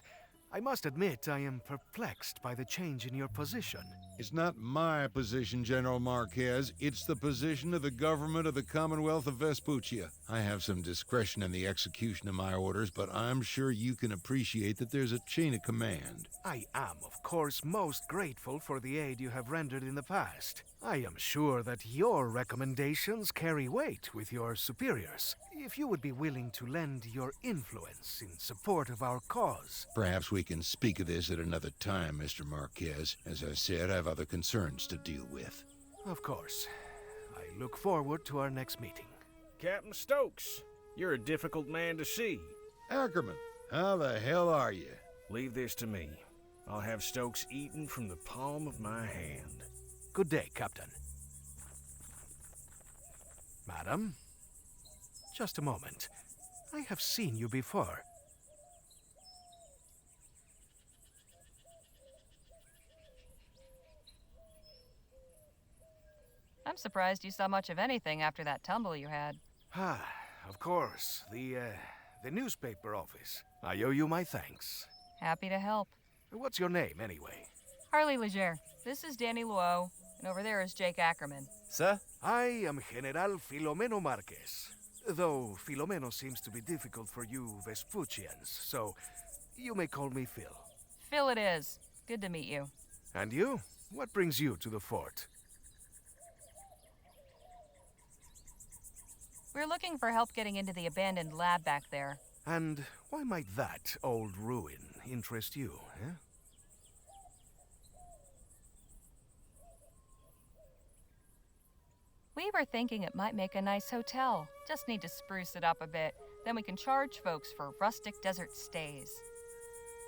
I must admit I am perplexed by the change in your position. It's not my position, General Marquez. It's the position of the government of the Commonwealth of Vespuccia. I have some discretion in the execution of my orders, but I'm sure you can appreciate that there's a chain of command. I am, of course, most grateful for the aid you have rendered in the past. I am sure that your recommendations carry weight with your superiors. If you would be willing to lend your influence in support of our cause. Perhaps we can speak of this at another time, Mr. Marquez. As I said, I have other concerns to deal with. Of course. I look forward to our next meeting. Captain Stokes, you're a difficult man to see. Ackerman, how the hell are you? Leave this to me. I'll have Stokes eaten from the palm of my hand. Good day, Captain. Madam? Just a moment. I have seen you before. I'm surprised you saw much of anything after that tumble you had. Ah, of course. The newspaper office. I owe you my thanks. Happy to help. What's your name, anyway? Harley Leger. This is Danny Luo, and over there is Jake Ackerman. Sir? I am General Filomeno Marquez. Though Filomeno seems to be difficult for you Vespuccians, so you may call me Phil. Phil it is. Good to meet you. And you? What brings you to the fort? We're looking for help getting into the abandoned lab back there. And why might that old ruin interest you, eh? We were thinking it might make a nice hotel. Just need to spruce it up a bit. Then we can charge folks for rustic desert stays.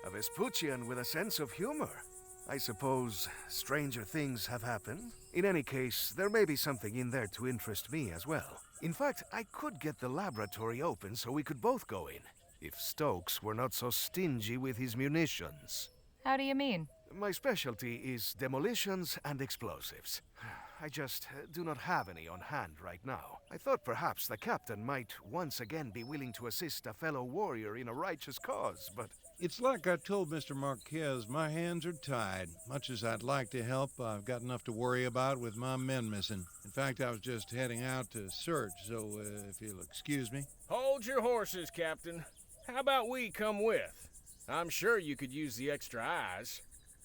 A Vespuccian with a sense of humor. I suppose stranger things have happened. In any case, there may be something in there to interest me as well. In fact, I could get the laboratory open so we could both go in, if Stokes were not so stingy with his munitions. How do you mean? My specialty is demolitions and explosives. I just do not have any on hand right now. I thought perhaps the captain might once again be willing to assist a fellow warrior in a righteous cause, but... It's like I told Mr. Marquez, my hands are tied. Much as I'd like to help, I've got enough to worry about with my men missing. In fact, I was just heading out to search, so if you'll excuse me. Hold your horses, Captain. How about we come with? I'm sure you could use the extra eyes.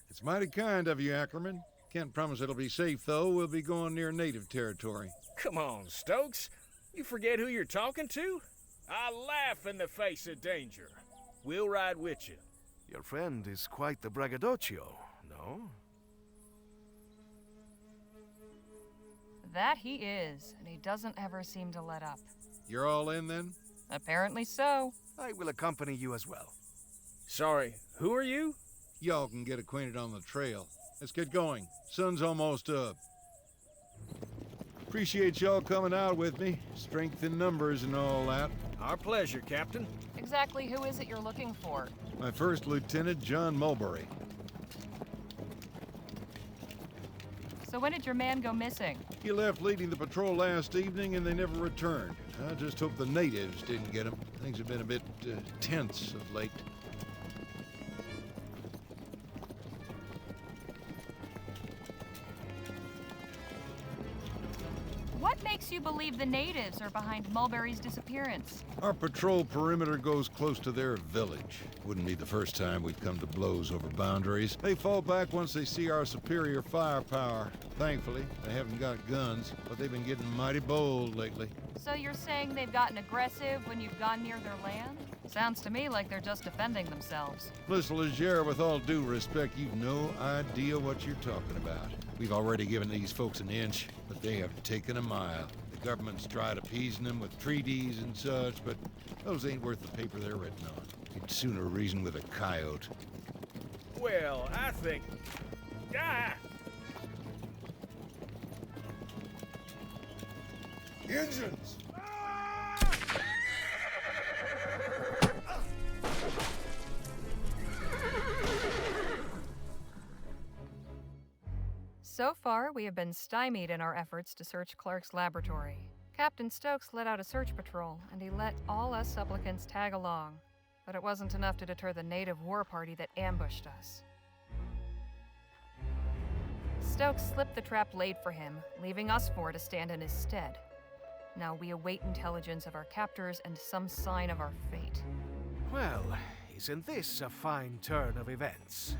It's mighty kind of you, Ackerman. Can't promise it'll be safe, though. We'll be going near native territory. Come on, Stokes. You forget who you're talking to? I laugh in the face of danger. We'll ride with you. Your friend is quite the braggadocio, no? That he is, and he doesn't ever seem to let up. You're all in, then? Apparently so. I will accompany you as well. Sorry, who are you? Y'all can get acquainted on the trail. Let's get going. Sun's almost up. Appreciate y'all coming out with me. Strength in numbers and all that. Our pleasure, Captain. Exactly who is it you're looking for? My first lieutenant, John Mulberry. So when did your man go missing? He left leading the patrol last evening and they never returned. I just hope the natives didn't get him. Things have been a bit tense of late. What makes you believe the natives are behind Mulberry's disappearance? Our patrol perimeter goes close to their village. Wouldn't be the first time we've come to blows over boundaries. They fall back once they see our superior firepower. Thankfully, they haven't got guns, but they've been getting mighty bold lately. So you're saying they've gotten aggressive when you've gone near their land? Sounds to me like they're just defending themselves. Miss Legere, with all due respect, you've no idea what you're talking about. We've already given these folks an inch, but they have taken a mile. The government's tried appeasing them with treaties and such, but those ain't worth the paper they're written on. You'd sooner reason with a coyote. Well, I think... Ah! Engines! So far, we have been stymied in our efforts to search Clark's laboratory. Captain Stokes led out a search patrol, and he let all us supplicants tag along. But it wasn't enough to deter the native war party that ambushed us. Stokes slipped the trap laid for him, leaving us four to stand in his stead. Now we await intelligence of our captors and some sign of our fate. Well, isn't this a fine turn of events?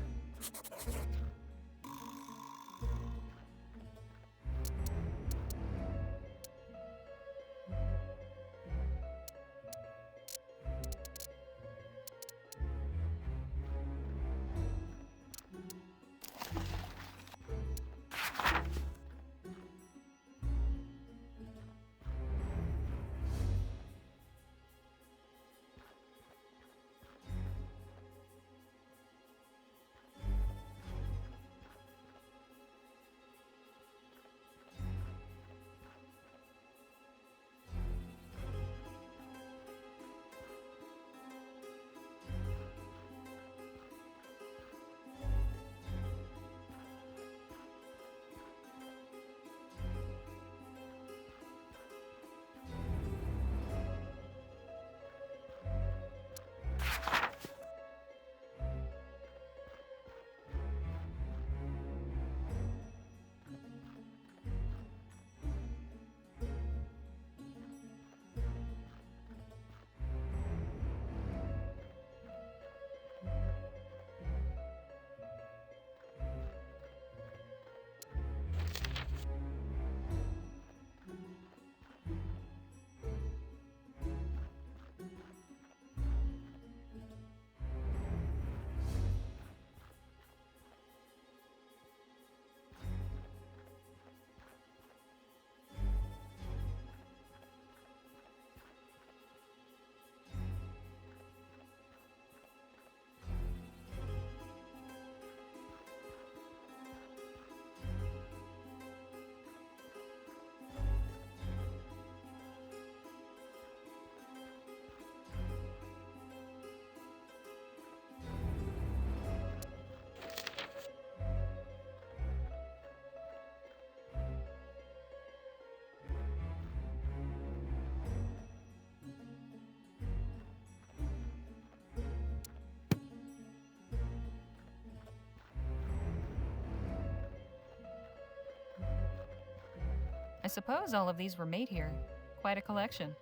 I suppose all of these were made here. Quite a collection.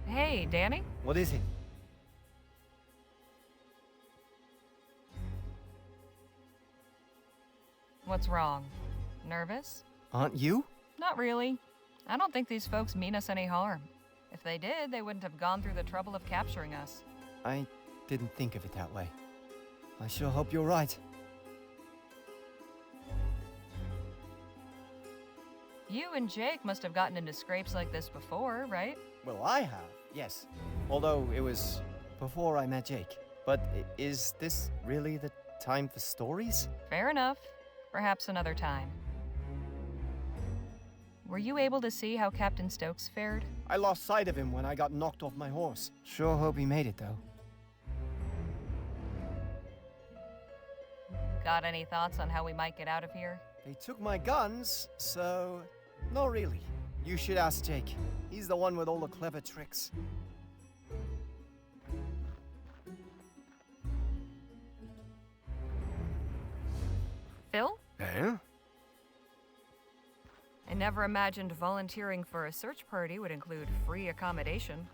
Hey, Danny? What is it? What's wrong? Nervous? Aren't you? Not really. I don't think these folks mean us any harm. If they did, they wouldn't have gone through the trouble of capturing us. I didn't think of it that way. I sure hope you're right. You and Jake must have gotten into scrapes like this before, right? Well, I have, yes. Although it was before I met Jake. But is this really the time for stories? Fair enough. Perhaps another time. Were you able to see how Captain Stokes fared? I lost sight of him when I got knocked off my horse. Sure hope he made it, though. Got any thoughts on how we might get out of here? They took my guns, so... not really. You should ask Jake. He's the one with all the clever tricks. Phil? Eh? I never imagined volunteering for a search party would include free accommodation.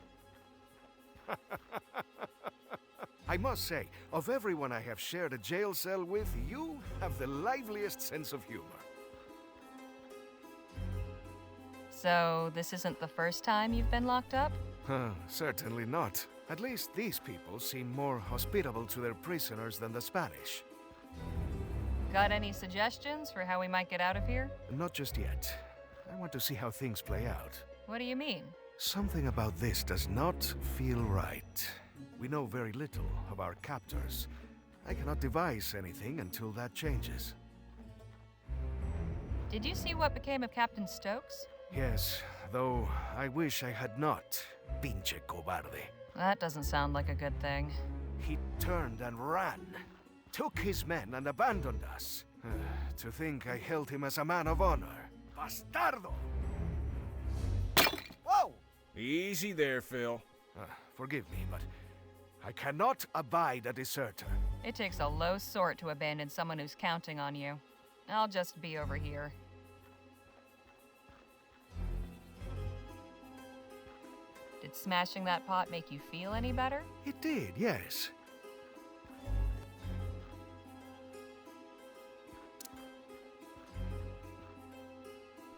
I must say, of everyone I have shared a jail cell with, you have the liveliest sense of humor. So, this isn't the first time you've been locked up? Certainly not. At least these people seem more hospitable to their prisoners than the Spanish. Got any suggestions for how we might get out of here? Not just yet. I want to see how things play out. What do you mean? Something about this does not feel right. We know very little of our captors. I cannot devise anything until that changes. Did you see what became of Captain Stokes? Yes, though I wish I had not. Pinche cobarde. That doesn't sound like a good thing. He turned and ran. Took his men and abandoned us. To think I held him as a man of honor. Bastardo! Whoa! Easy there, Phil. Forgive me, but I cannot abide a deserter. It takes a low sort to abandon someone who's counting on you. I'll just be over here. Did smashing that pot make you feel any better? It did, yes.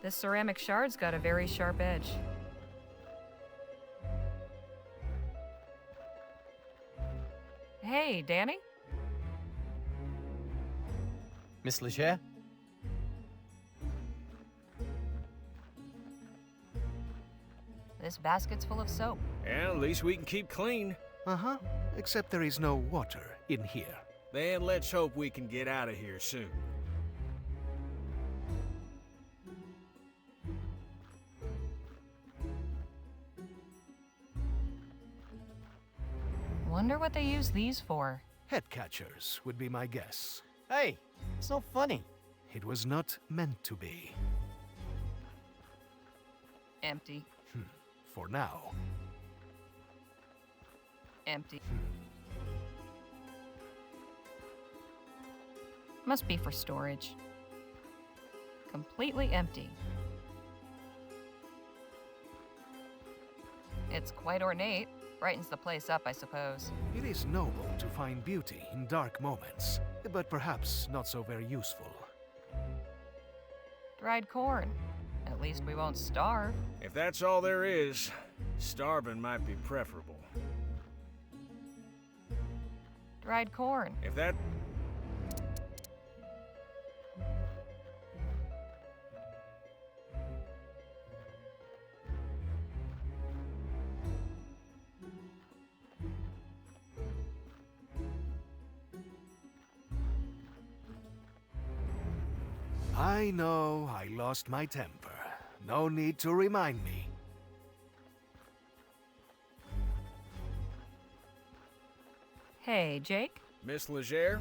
This ceramic shard's got a very sharp edge. Hey, Danny? Miss Leger? This basket's full of soap. Yeah, at least we can keep clean. Uh-huh. Except there is no water in here. Then let's hope we can get out of here soon. Wonder what they use these for. Head catchers would be my guess. Hey, it's not funny. It was not meant to be. Empty. For now. Empty. Must be for storage. Completely empty. It's quite ornate. Brightens the place up, I suppose. It is noble to find beauty in dark moments, but perhaps not so very useful. Dried corn. At least we won't starve. If that's all there is, starving might be preferable. Dried corn. If that... I know I lost my temper. No need to remind me. Hey, Jake? Miss Leger?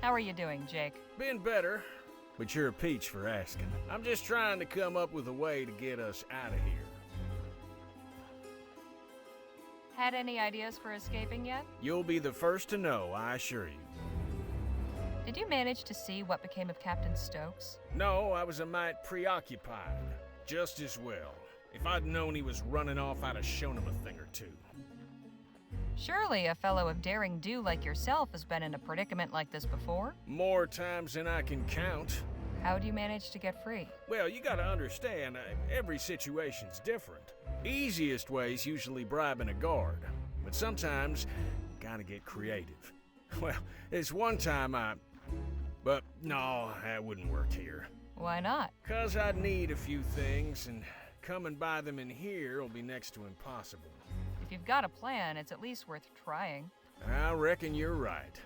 How are you doing, Jake? Been better, but you're a peach for asking. I'm just trying to come up with a way to get us out of here. Had any ideas for escaping yet? You'll be the first to know, I assure you. Did you manage to see what became of Captain Stokes? No, I was a mite preoccupied. Just as well. If I'd known he was running off, I'd have shown him a thing or two. Surely a fellow of daring do like yourself has been in a predicament like this before? More times than I can count. How'd you manage to get free? Well, you gotta understand, every situation's different. Easiest way's usually bribing a guard, but sometimes gotta get creative. Well, this one time but no, that wouldn't work here. Why not? 'Cause I'd need a few things, and coming by them in here will be next to impossible. If you've got a plan, it's at least worth trying. I reckon you're right.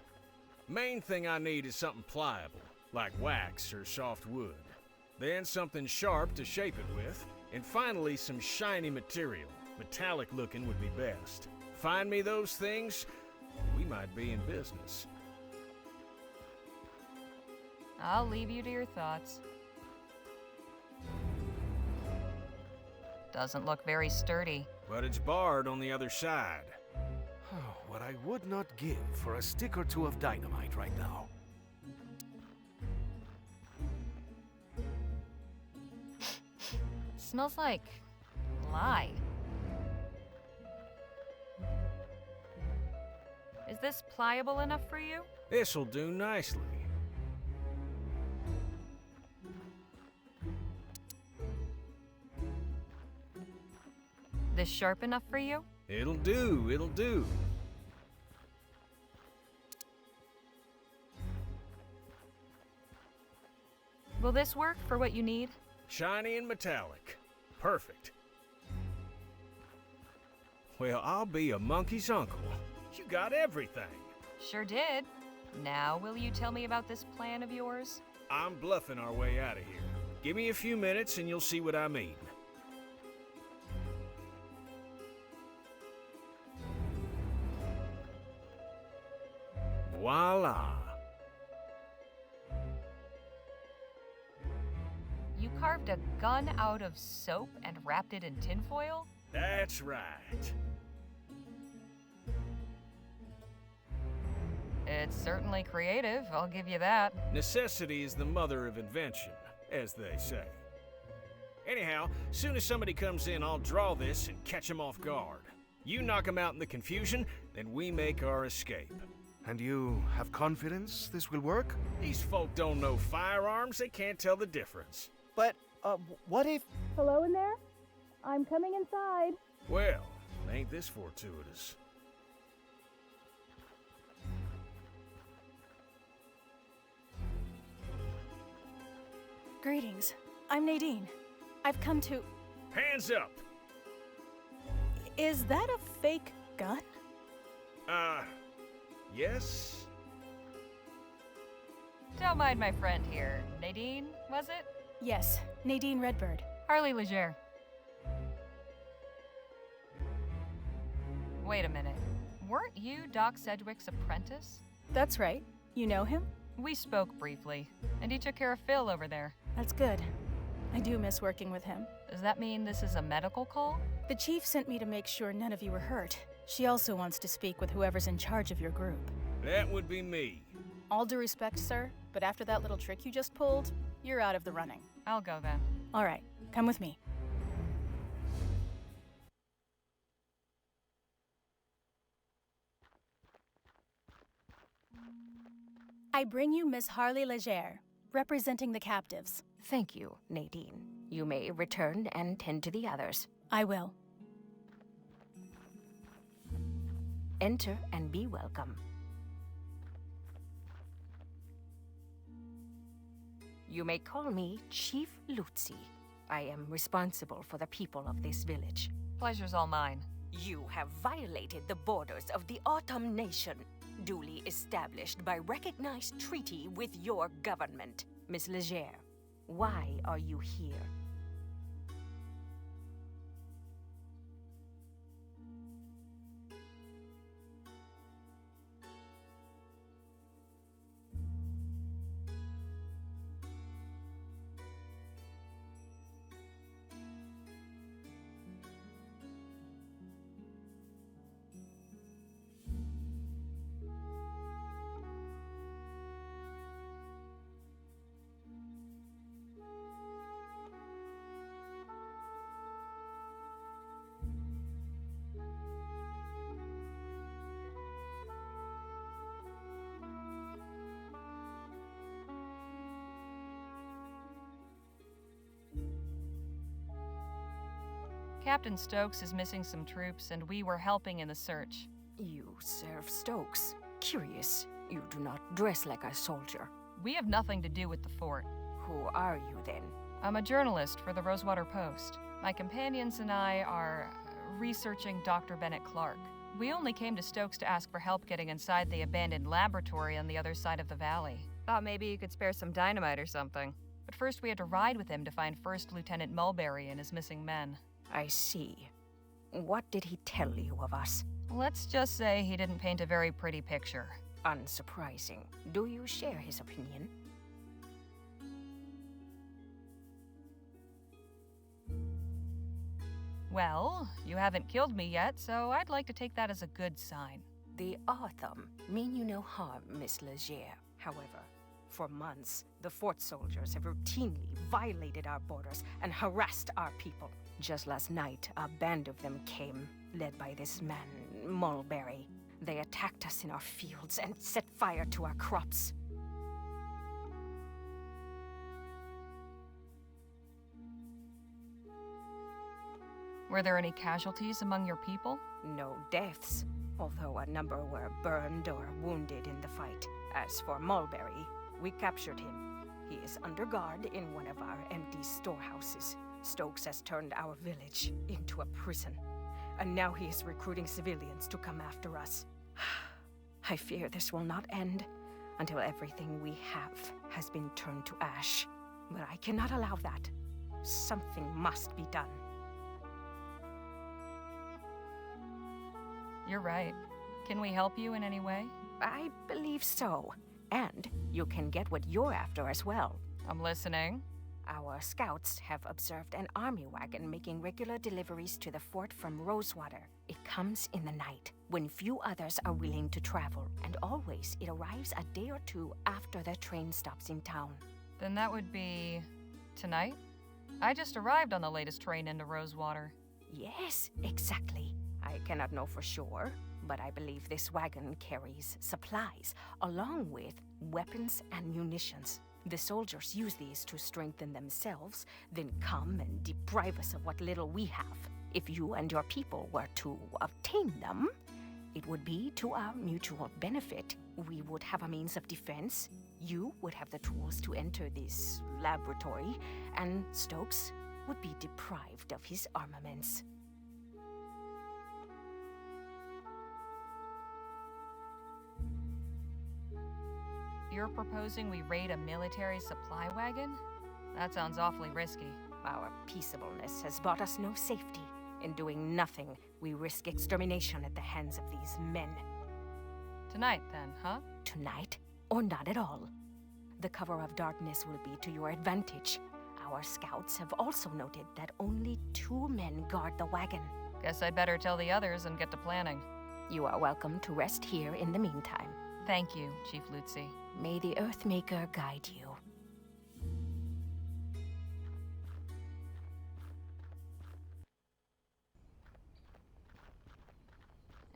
Main thing I need is something pliable, like wax or soft wood. Then something sharp to shape it with, and finally some shiny material. Metallic looking would be best. Find me those things, we might be in business. I'll leave you to your thoughts. Doesn't look very sturdy. But it's barred on the other side. What I would not give for a stick or two of dynamite right now. Smells like lye. Is this pliable enough for you? This'll do nicely. This sharp enough for you? It'll do, it'll do. Will this work for what you need? Shiny and metallic. Perfect. Well, I'll be a monkey's uncle. You got everything. Sure did. Now, will you tell me about this plan of yours? I'm bluffing our way out of here. Give me a few minutes and you'll see what I mean. Voila! You carved a gun out of soap and wrapped it in tinfoil? That's right. It's certainly creative, I'll give you that. Necessity is the mother of invention, as they say. Anyhow, soon as somebody comes in, I'll draw this and catch them off guard. You knock them out in the confusion, then we make our escape. And you have confidence this will work? These folk don't know firearms, they can't tell the difference. But, what if... Hello in there? I'm coming inside. Well, ain't this fortuitous? Greetings. I'm Nadine. I've come to... Hands up! Is that a fake gun? Yes? Don't mind my friend here. Nadine, was it? Yes, Nadine Redbird. Harley Leger. Wait a minute. Weren't you Doc Sedgwick's apprentice? That's right. You know him? We spoke briefly, and he took care of Phil over there. That's good. I do miss working with him. Does that mean this is a medical call? The chief sent me to make sure none of you were hurt. She also wants to speak with whoever's in charge of your group. That would be me. All due respect, sir, but after that little trick you just pulled, you're out of the running. I'll go then. All right, come with me. I bring you Miss Harley Leger, representing the captives. Thank you, Nadine. You may return and tend to the others. I will. Enter and be welcome. You may call me Chief Lutzi. I am responsible for the people of this village. Pleasure's all mine. You have violated the borders of the Autumn Nation, duly established by recognized treaty with your government. Miss Leger, why are you here? Captain Stokes is missing some troops, and we were helping in the search. You serve Stokes. Curious. You do not dress like a soldier. We have nothing to do with the fort. Who are you then? I'm a journalist for the Rosewater Post. My companions and I are researching Dr. Bennett Clark. We only came to Stokes to ask for help getting inside the abandoned laboratory on the other side of the valley. Thought maybe you could spare some dynamite or something. But first we had to ride with him to find First Lieutenant Mulberry and his missing men. I see. What did he tell you of us? Let's just say he didn't paint a very pretty picture. Unsurprising. Do you share his opinion? Well, you haven't killed me yet, so I'd like to take that as a good sign. The Autumn mean you no harm, Miss Leger. However, for months, the fort soldiers have routinely violated our borders and harassed our people. Just last night, a band of them came, led by this man, Mulberry. They attacked us in our fields and set fire to our crops. Were there any casualties among your people? No deaths, although a number were burned or wounded in the fight. As for Mulberry, we captured him. He is under guard in one of our empty storehouses. Stokes has turned our village into a prison, and now he is recruiting civilians to come after us. I fear this will not end until everything we have has been turned to ash. But I cannot allow that. Something must be done. You're right. Can we help you in any way? I believe so. And you can get what you're after as well. I'm listening. Our scouts have observed an army wagon making regular deliveries to the fort from Rosewater. It comes in the night, when few others are willing to travel, and always it arrives a day or two after the train stops in town. Then that would be tonight? I just arrived on the latest train into Rosewater. Yes, exactly. I cannot know for sure, but I believe this wagon carries supplies, along with weapons and munitions. The soldiers use these to strengthen themselves, then come and deprive us of what little we have. If you and your people were to obtain them, it would be to our mutual benefit. We would have a means of defense, you would have the tools to enter this laboratory, and Stokes would be deprived of his armaments. You're proposing we raid a military supply wagon? That sounds awfully risky. Our peaceableness has bought us no safety. In doing nothing, we risk extermination at the hands of these men. Tonight, then, huh? Tonight, or not at all. The cover of darkness will be to your advantage. Our scouts have also noted that only 2 men guard the wagon. Guess I'd better tell the others and get to planning. You are welcome to rest here in the meantime. Thank you, Chief Lutzi. May the Earthmaker guide you.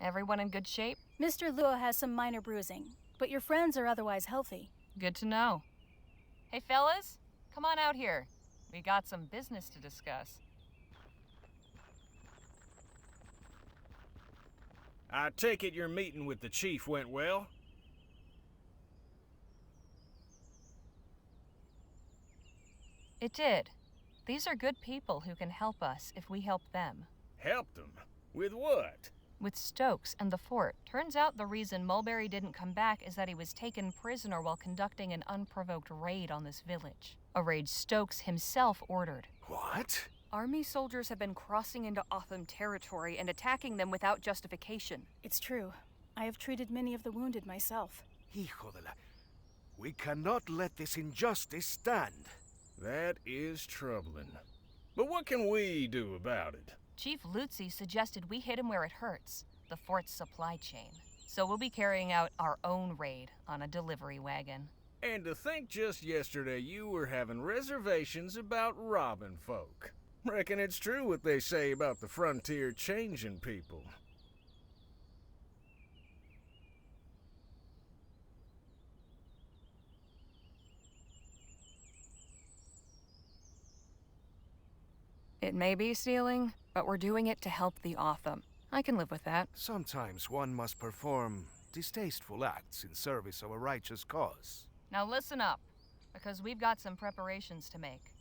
Everyone in good shape? Mr. Lua has some minor bruising, but your friends are otherwise healthy. Good to know. Hey, fellas, come on out here. We got some business to discuss. I take it your meeting with the chief went well? It did. These are good people who can help us if we help them. Helped them? With what? With Stokes and the fort. Turns out the reason Mulberry didn't come back is that he was taken prisoner while conducting an unprovoked raid on this village. A raid Stokes himself ordered. What? Army soldiers have been crossing into Otham territory and attacking them without justification. It's true. I have treated many of the wounded myself. Hijo de la... We cannot let this injustice stand. That is troubling. But what can we do about it? Chief Lutzi suggested we hit him where it hurts, the fort's supply chain. So we'll be carrying out our own raid on a delivery wagon. And to think just yesterday you were having reservations about robbing folk. Reckon it's true what they say about the frontier changing people. It may be stealing, but we're doing it to help the Otham. I can live with that. Sometimes one must perform distasteful acts in service of a righteous cause. Now listen up, because we've got some preparations to make.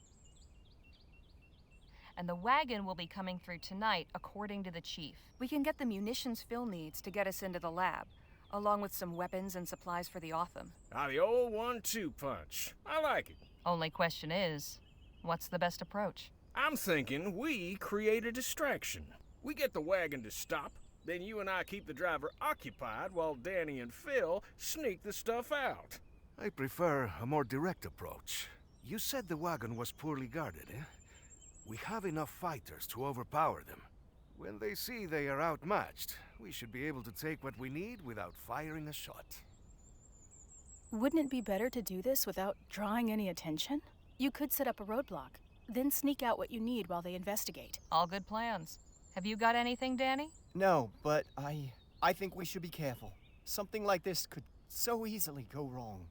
And the wagon will be coming through tonight, according to the chief. We can get the munitions Phil needs to get us into the lab, along with some weapons and supplies for the Otham. Now the old 1-2 punch. I like it. Only question is, what's the best approach? I'm thinking we create a distraction. We get the wagon to stop, then you and I keep the driver occupied while Danny and Phil sneak the stuff out. I prefer a more direct approach. You said the wagon was poorly guarded, eh? We have enough fighters to overpower them. When they see they are outmatched, we should be able to take what we need without firing a shot. Wouldn't it be better to do this without drawing any attention? You could set up a roadblock, then sneak out what you need while they investigate. All good plans. Have you got anything, Danny? No, but I think we should be careful. Something like this could so easily go wrong.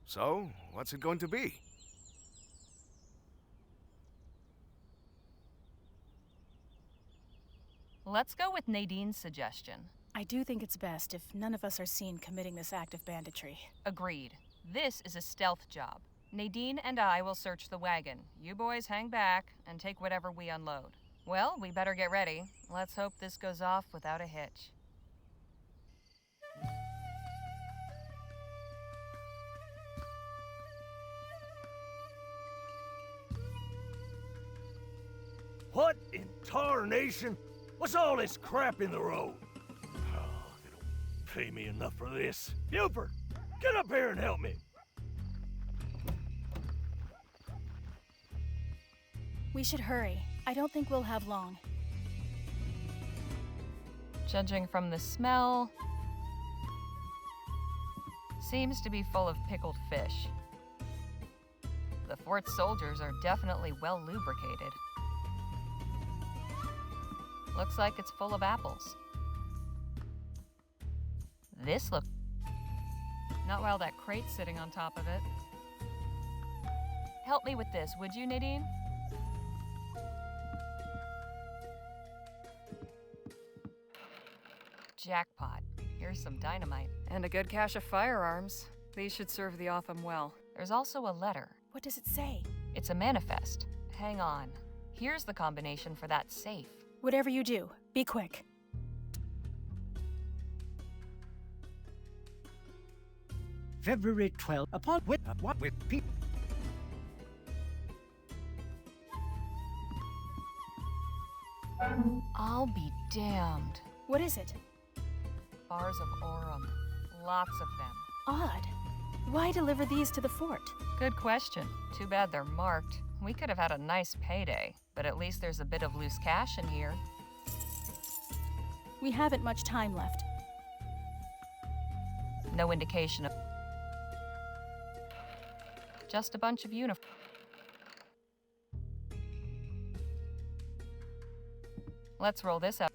So, what's it going to be? Let's go with Nadine's suggestion. I do think it's best if none of us are seen committing this act of banditry. Agreed. This is a stealth job. Nadine and I will search the wagon. You boys hang back and take whatever we unload. Well, we better get ready. Let's hope this goes off without a hitch. What in tarnation? What's all this crap in the road? Oh, they don't pay me enough for this. Buford, get up here and help me. We should hurry. I don't think we'll have long. Judging from the smell, seems to be full of pickled fish. The fort's soldiers are definitely well lubricated. Looks like it's full of apples. This looks... Not while that crate's sitting on top of it. Help me with this, would you, Nadine? Jackpot. Here's some dynamite. And a good cache of firearms. These should serve the Otham well. There's also a letter. What does it say? It's a manifest. Hang on. Here's the combination for that safe. Whatever you do, be quick. February 12th, upon what with people. I'll be damned. What is it? Bars of Aurum. Lots of them. Odd. Why deliver these to the fort? Good question. Too bad they're marked. We could have had a nice payday, but at least there's a bit of loose cash in here. We haven't much time left. No indication of... Just a bunch of uniforms. Let's roll this out.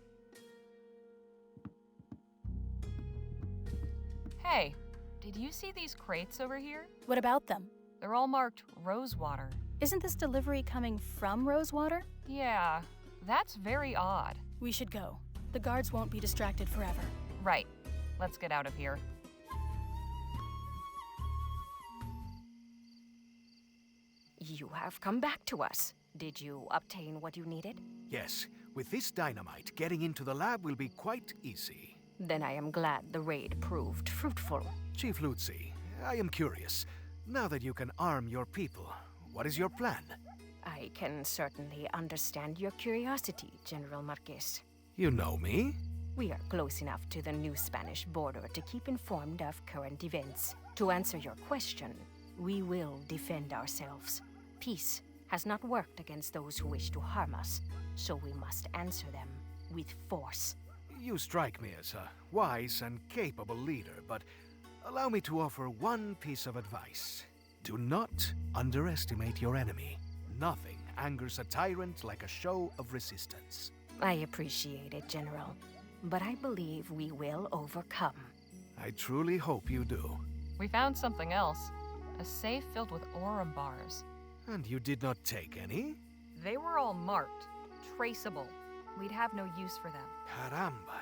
Hey, did you see these crates over here? What about them? They're all marked Rosewater. Isn't this delivery coming from Rosewater? Yeah, that's very odd. We should go. The guards won't be distracted forever. Right. Let's get out of here. You have come back to us. Did you obtain what you needed? Yes. With this dynamite, getting into the lab will be quite easy. Then I am glad the raid proved fruitful. Chief Lutzi, I am curious. Now that you can arm your people, what is your plan? I can certainly understand your curiosity, General Marquez. You know me? We are close enough to the new Spanish border to keep informed of current events. To answer your question, we will defend ourselves. Peace has not worked against those who wish to harm us, so we must answer them with force. You strike me as a wise and capable leader, but allow me to offer one piece of advice. Do not underestimate your enemy. Nothing angers a tyrant like a show of resistance. I appreciate it, General, but I believe we will overcome. I truly hope you do. We found something else. A safe filled with Aurum bars. And you did not take any? They were all marked. Traceable. we'd have no use for them. Caramba.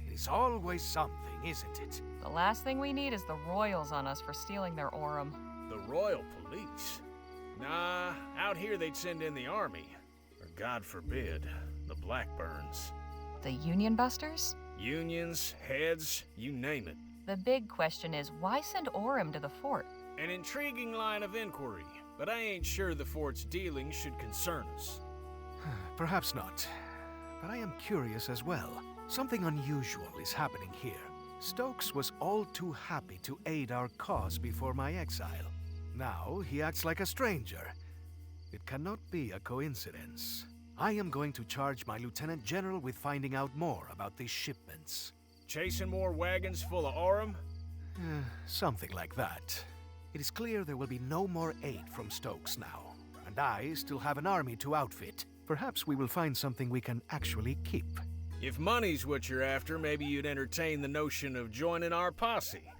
It is always something, isn't it? The last thing we need is the royals on us for stealing their Aurum. The royal police? Nah, out here they'd send in the army. Or God forbid, the Blackburns. The Union Busters? Unions, heads, you name it. The big question is, why send Aurum to the fort? An intriguing line of inquiry, but I ain't sure the fort's dealings should concern us. Perhaps not. But I am curious as well. Something unusual is happening here. Stokes was all too happy to aid our cause before my exile. Now he acts like a stranger. It cannot be a coincidence. I am going to charge my Lieutenant General with finding out more about these shipments. Chasing more wagons full of Aurum? Something like that. It is clear there will be no more aid from Stokes now, and I still have an army to outfit. Perhaps we will find something we can actually keep. If money's what you're after, maybe you'd entertain the notion of joining our posse.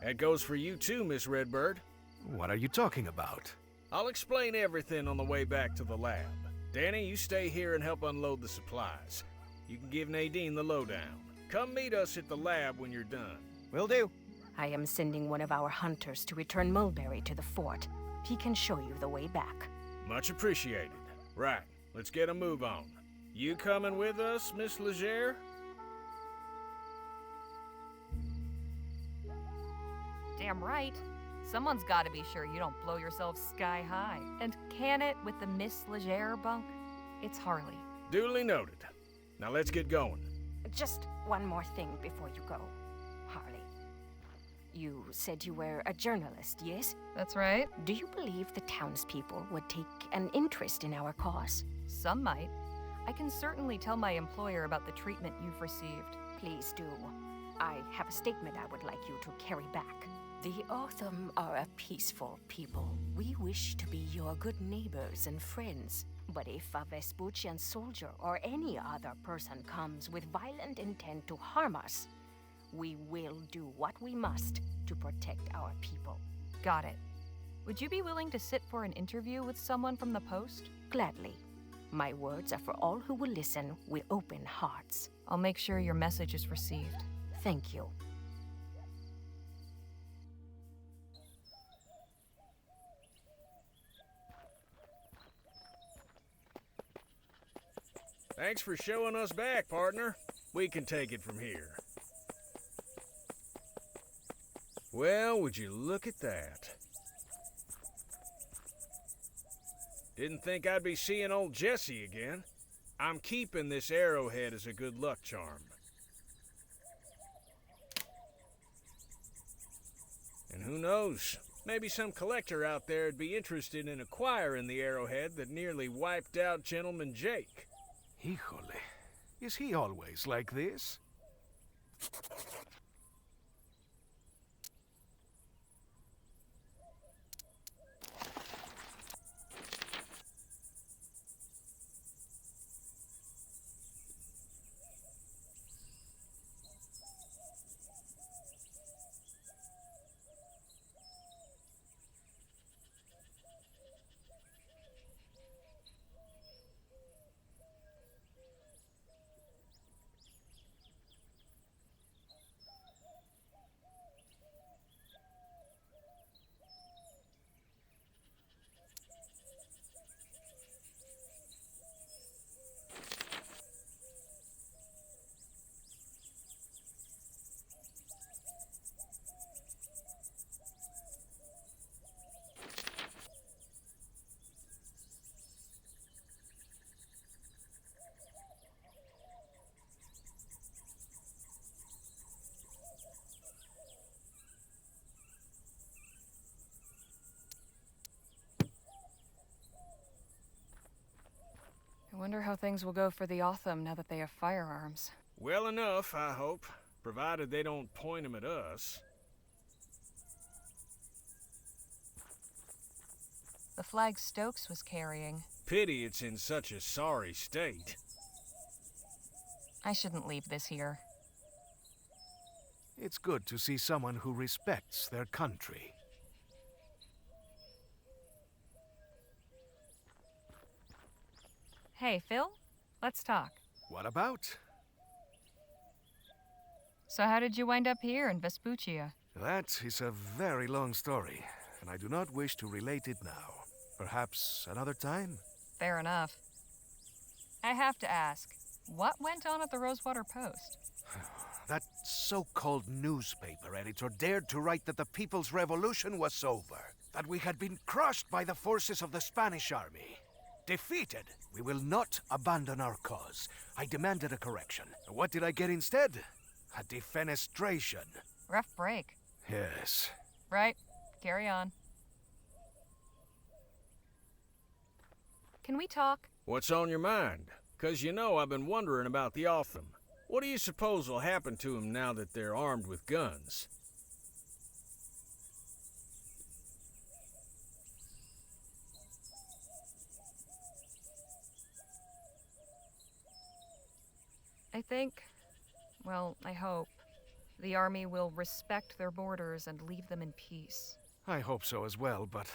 That goes for you too, Miss Redbird. What are you talking about? I'll explain everything on the way back to the lab. Danny, you stay here and help unload the supplies. You can give Nadine the lowdown. Come meet us at the lab when you're done. Will do. I am sending one of our hunters to return Mulberry to the fort. He can show you the way back. Much appreciated. Right, let's get a move on. You coming with us, Miss Legere? Damn right. Someone's got to be sure you don't blow yourself sky high. And can it with the Miss Legere bunk? It's Harley. Duly noted. Now let's get going. Just one more thing before you go, Harley. You said you were a journalist, yes? That's right. Do you believe the townspeople would take an interest in our cause? Some might. I can certainly tell my employer about the treatment you've received. Please do. I have a statement I would like you to carry back. The Autumn are a peaceful people. We wish to be your good neighbors and friends. But if a Vespuccian soldier or any other person comes with violent intent to harm us, we will do what we must to protect our people. Got it. Would you be willing to sit for an interview with someone from the post? Gladly. My words are for all who will listen with open hearts. I'll make sure your message is received. Thank you. Thanks for showing us back, partner. We can take it from here. Well, would you look at that? Didn't think I'd be seeing old Jesse again. I'm keeping this arrowhead as a good luck charm. And who knows, maybe some collector out there'd be interested in acquiring the arrowhead that nearly wiped out Gentleman Jake. Híjole, is he always like this? I wonder how things will go for the Autumn now that they have firearms. Well enough, I hope, provided they don't point them at us. The flag Stokes was carrying. Pity it's in such a sorry state. I shouldn't leave this here. It's good to see someone who respects their country. Hey, Phil? Let's talk. What about? So how did you wind up here in Vespuccia? That is a very long story, and I do not wish to relate it now. Perhaps another time? Fair enough. I have to ask, what went on at the Rosewater Post? That so-called newspaper editor dared to write that the People's Revolution was over, that we had been crushed by the forces of the Spanish army. Defeated, we will not abandon our cause. I demanded a correction. What did I get instead? A defenestration. Rough break. Yes. Right. Carry on. Can we talk? What's on your mind? 'Cause you know I've been wondering about the Otham. What do you suppose will happen to them now that they're armed with guns? I think, well, I hope, the army will respect their borders and leave them in peace. I hope so as well, but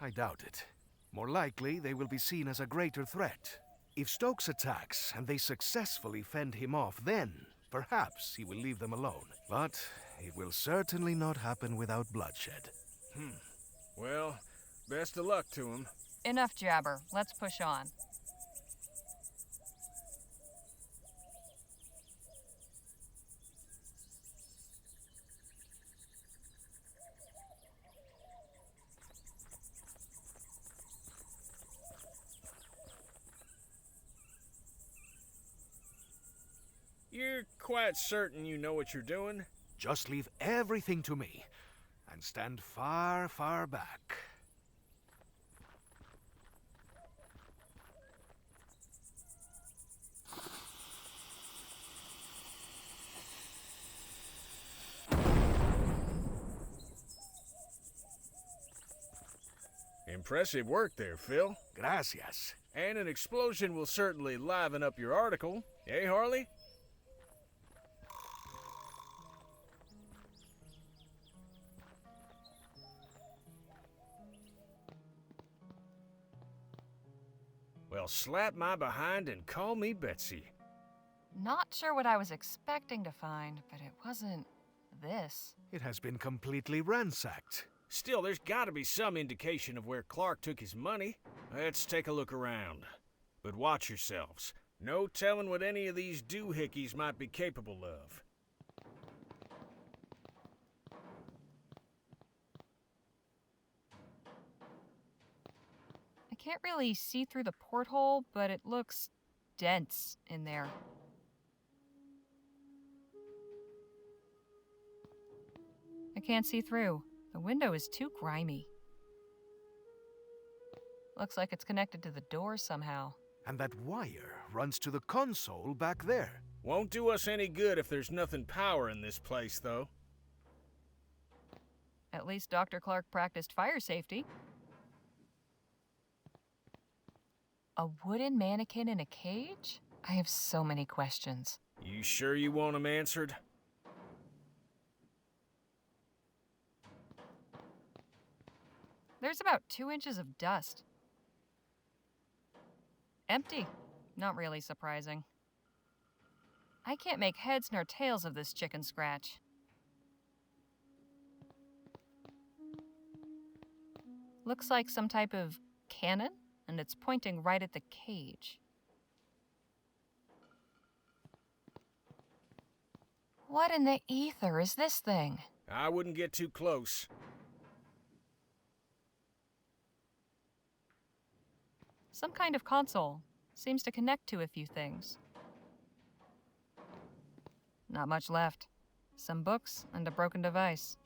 I doubt it. More likely, they will be seen as a greater threat. If Stokes attacks and they successfully fend him off, then perhaps he will leave them alone. But it will certainly not happen without bloodshed. Well, best of luck to him. Enough jabber. Let's push on. You're quite certain you know what you're doing? Just leave everything to me, and stand far, far back. Impressive work there, Phil. Gracias. And an explosion will certainly liven up your article. Eh, Harley? Well, slap my behind and call me Betsy. Not sure what I was expecting to find, but it wasn't this. It has been completely ransacked. Still, there's gotta be some indication of where Clark took his money. Let's take a look around. But watch yourselves. No telling what any of these doohickeys might be capable of. I can't really see through the porthole, but it looks dense in there. I can't see through. The window is too grimy. Looks like it's connected to the door somehow. And that wire runs to the console back there. Won't do us any good if there's nothing powering this place, though. At least Dr. Clark practiced fire safety. A wooden mannequin in a cage? I have so many questions. You sure you want them answered? There's about 2 inches of dust. Empty. Not really surprising. I can't make heads nor tails of this chicken scratch. Looks like some type of cannon, and it's pointing right at the cage. What in the ether is this thing? I wouldn't get too close. Some kind of console. Seems to connect to a few things. Not much left. Some books and a broken device.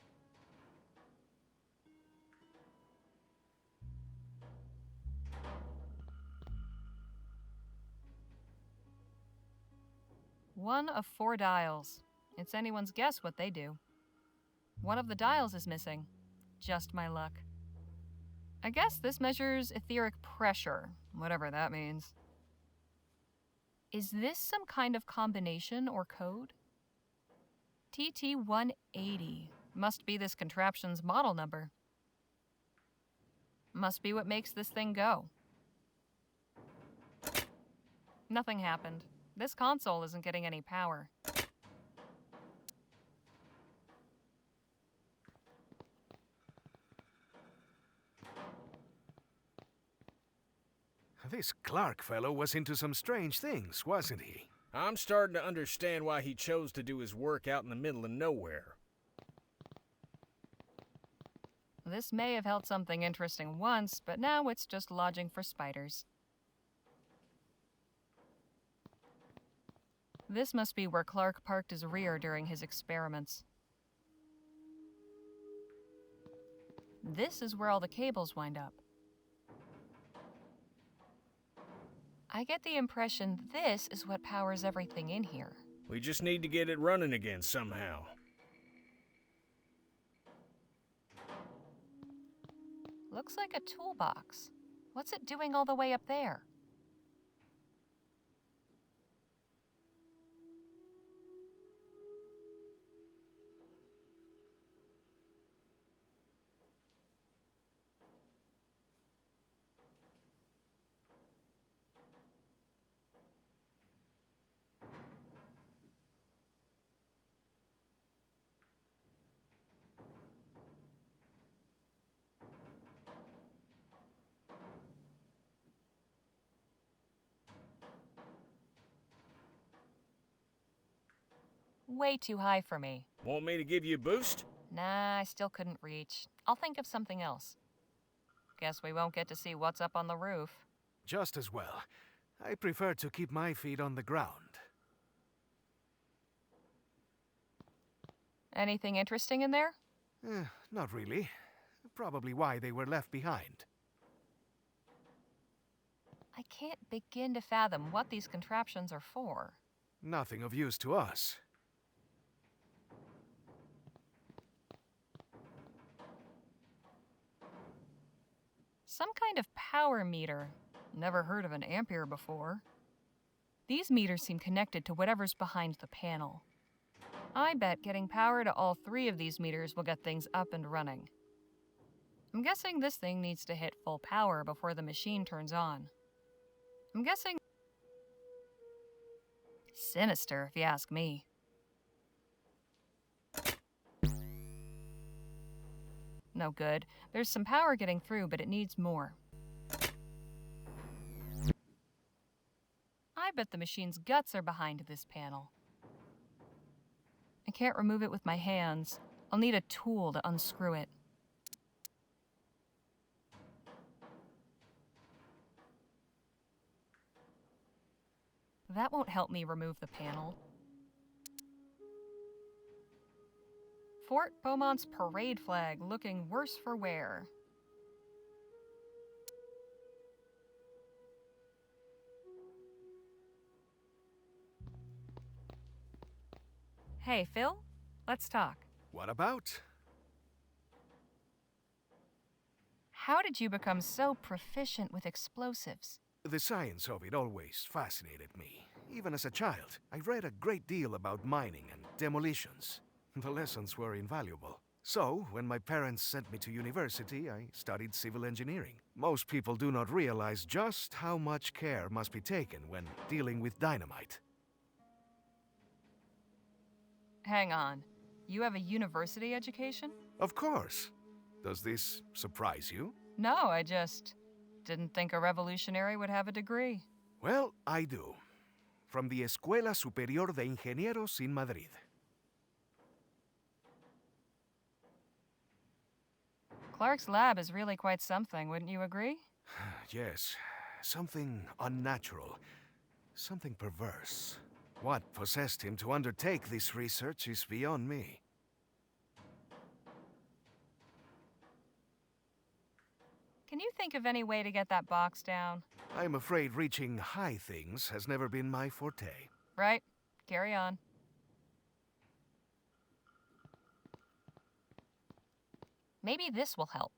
One of 4 dials. It's anyone's guess what they do. One of the dials is missing. Just my luck. I guess this measures etheric pressure, whatever that means. Is this some kind of combination or code? TT-180 must be this contraption's model number. Must be what makes this thing go. Nothing happened. This console isn't getting any power. This Clark fellow was into some strange things, wasn't he? I'm starting to understand why he chose to do his work out in the middle of nowhere. This may have held something interesting once, but now it's just lodging for spiders. This must be where Clark parked his rear during his experiments. This is where all the cables wind up. I get the impression this is what powers everything in here. We just need to get it running again somehow. Looks like a toolbox. What's it doing all the way up there? Way too high for me. Want me to give you a boost? Nah, I still couldn't reach. I'll think of something else. Guess we won't get to see what's up on the roof. Just as well. I prefer to keep my feet on the ground. Anything interesting in there? Not really. Probably why they were left behind. I can't begin to fathom what these contraptions are for. Nothing of use to us. Some kind of power meter. Never heard of an ampere before. These meters seem connected to whatever's behind the panel. I bet getting power to all 3 of these meters will get things up and running. I'm guessing this thing needs to hit full power before the machine turns on. I'm guessing... sinister, if you ask me. No good. There's some power getting through, but it needs more. I bet the machine's guts are behind this panel. I can't remove it with my hands. I'll need a tool to unscrew it. That won't help me remove the panel. Fort Beaumont's parade flag looking worse for wear. Hey, Phil, let's talk. What about? How did you become so proficient with explosives? The science of it always fascinated me. Even as a child, I read a great deal about mining and demolitions. The lessons were invaluable. So, when my parents sent me to university, I studied civil engineering. Most people do not realize just how much care must be taken when dealing with dynamite. Hang on. You have a university education? Of course. Does this surprise you? No, I just didn't think a revolutionary would have a degree. Well, I do. From the Escuela Superior de Ingenieros in Madrid. Clark's lab is really quite something, wouldn't you agree? Yes. Something unnatural. Something perverse. What possessed him to undertake this research is beyond me. Can you think of any way to get that box down? I'm afraid reaching high things has never been my forte. Right. Carry on. Maybe this will help.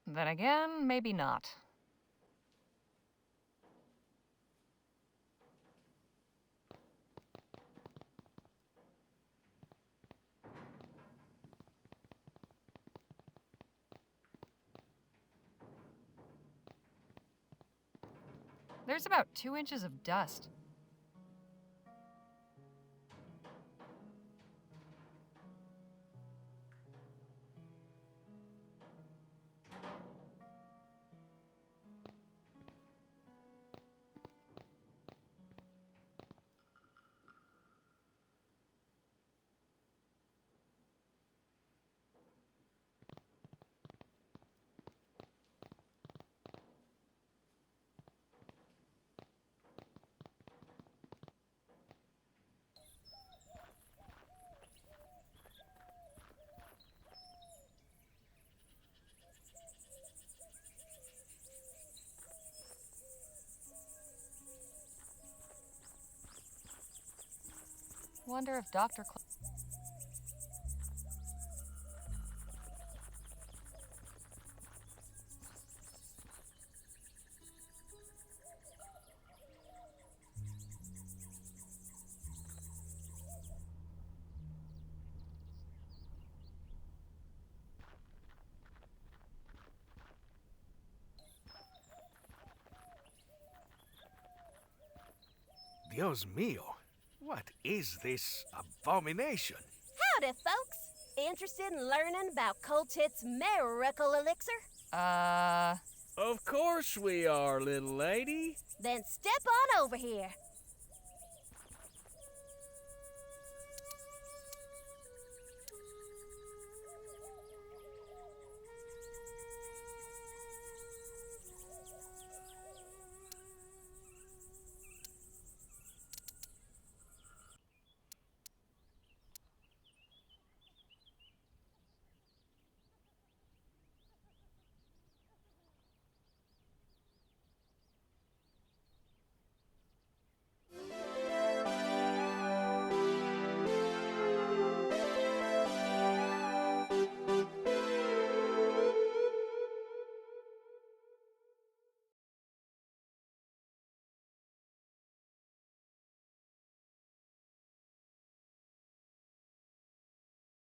Then again, maybe not. There's about 2 inches of dust. Wonder if Dr. Dios mío, what is this abomination? Howdy, folks. Interested in learning about Coltit's miracle elixir? Of course we are, little lady. Then step on over here.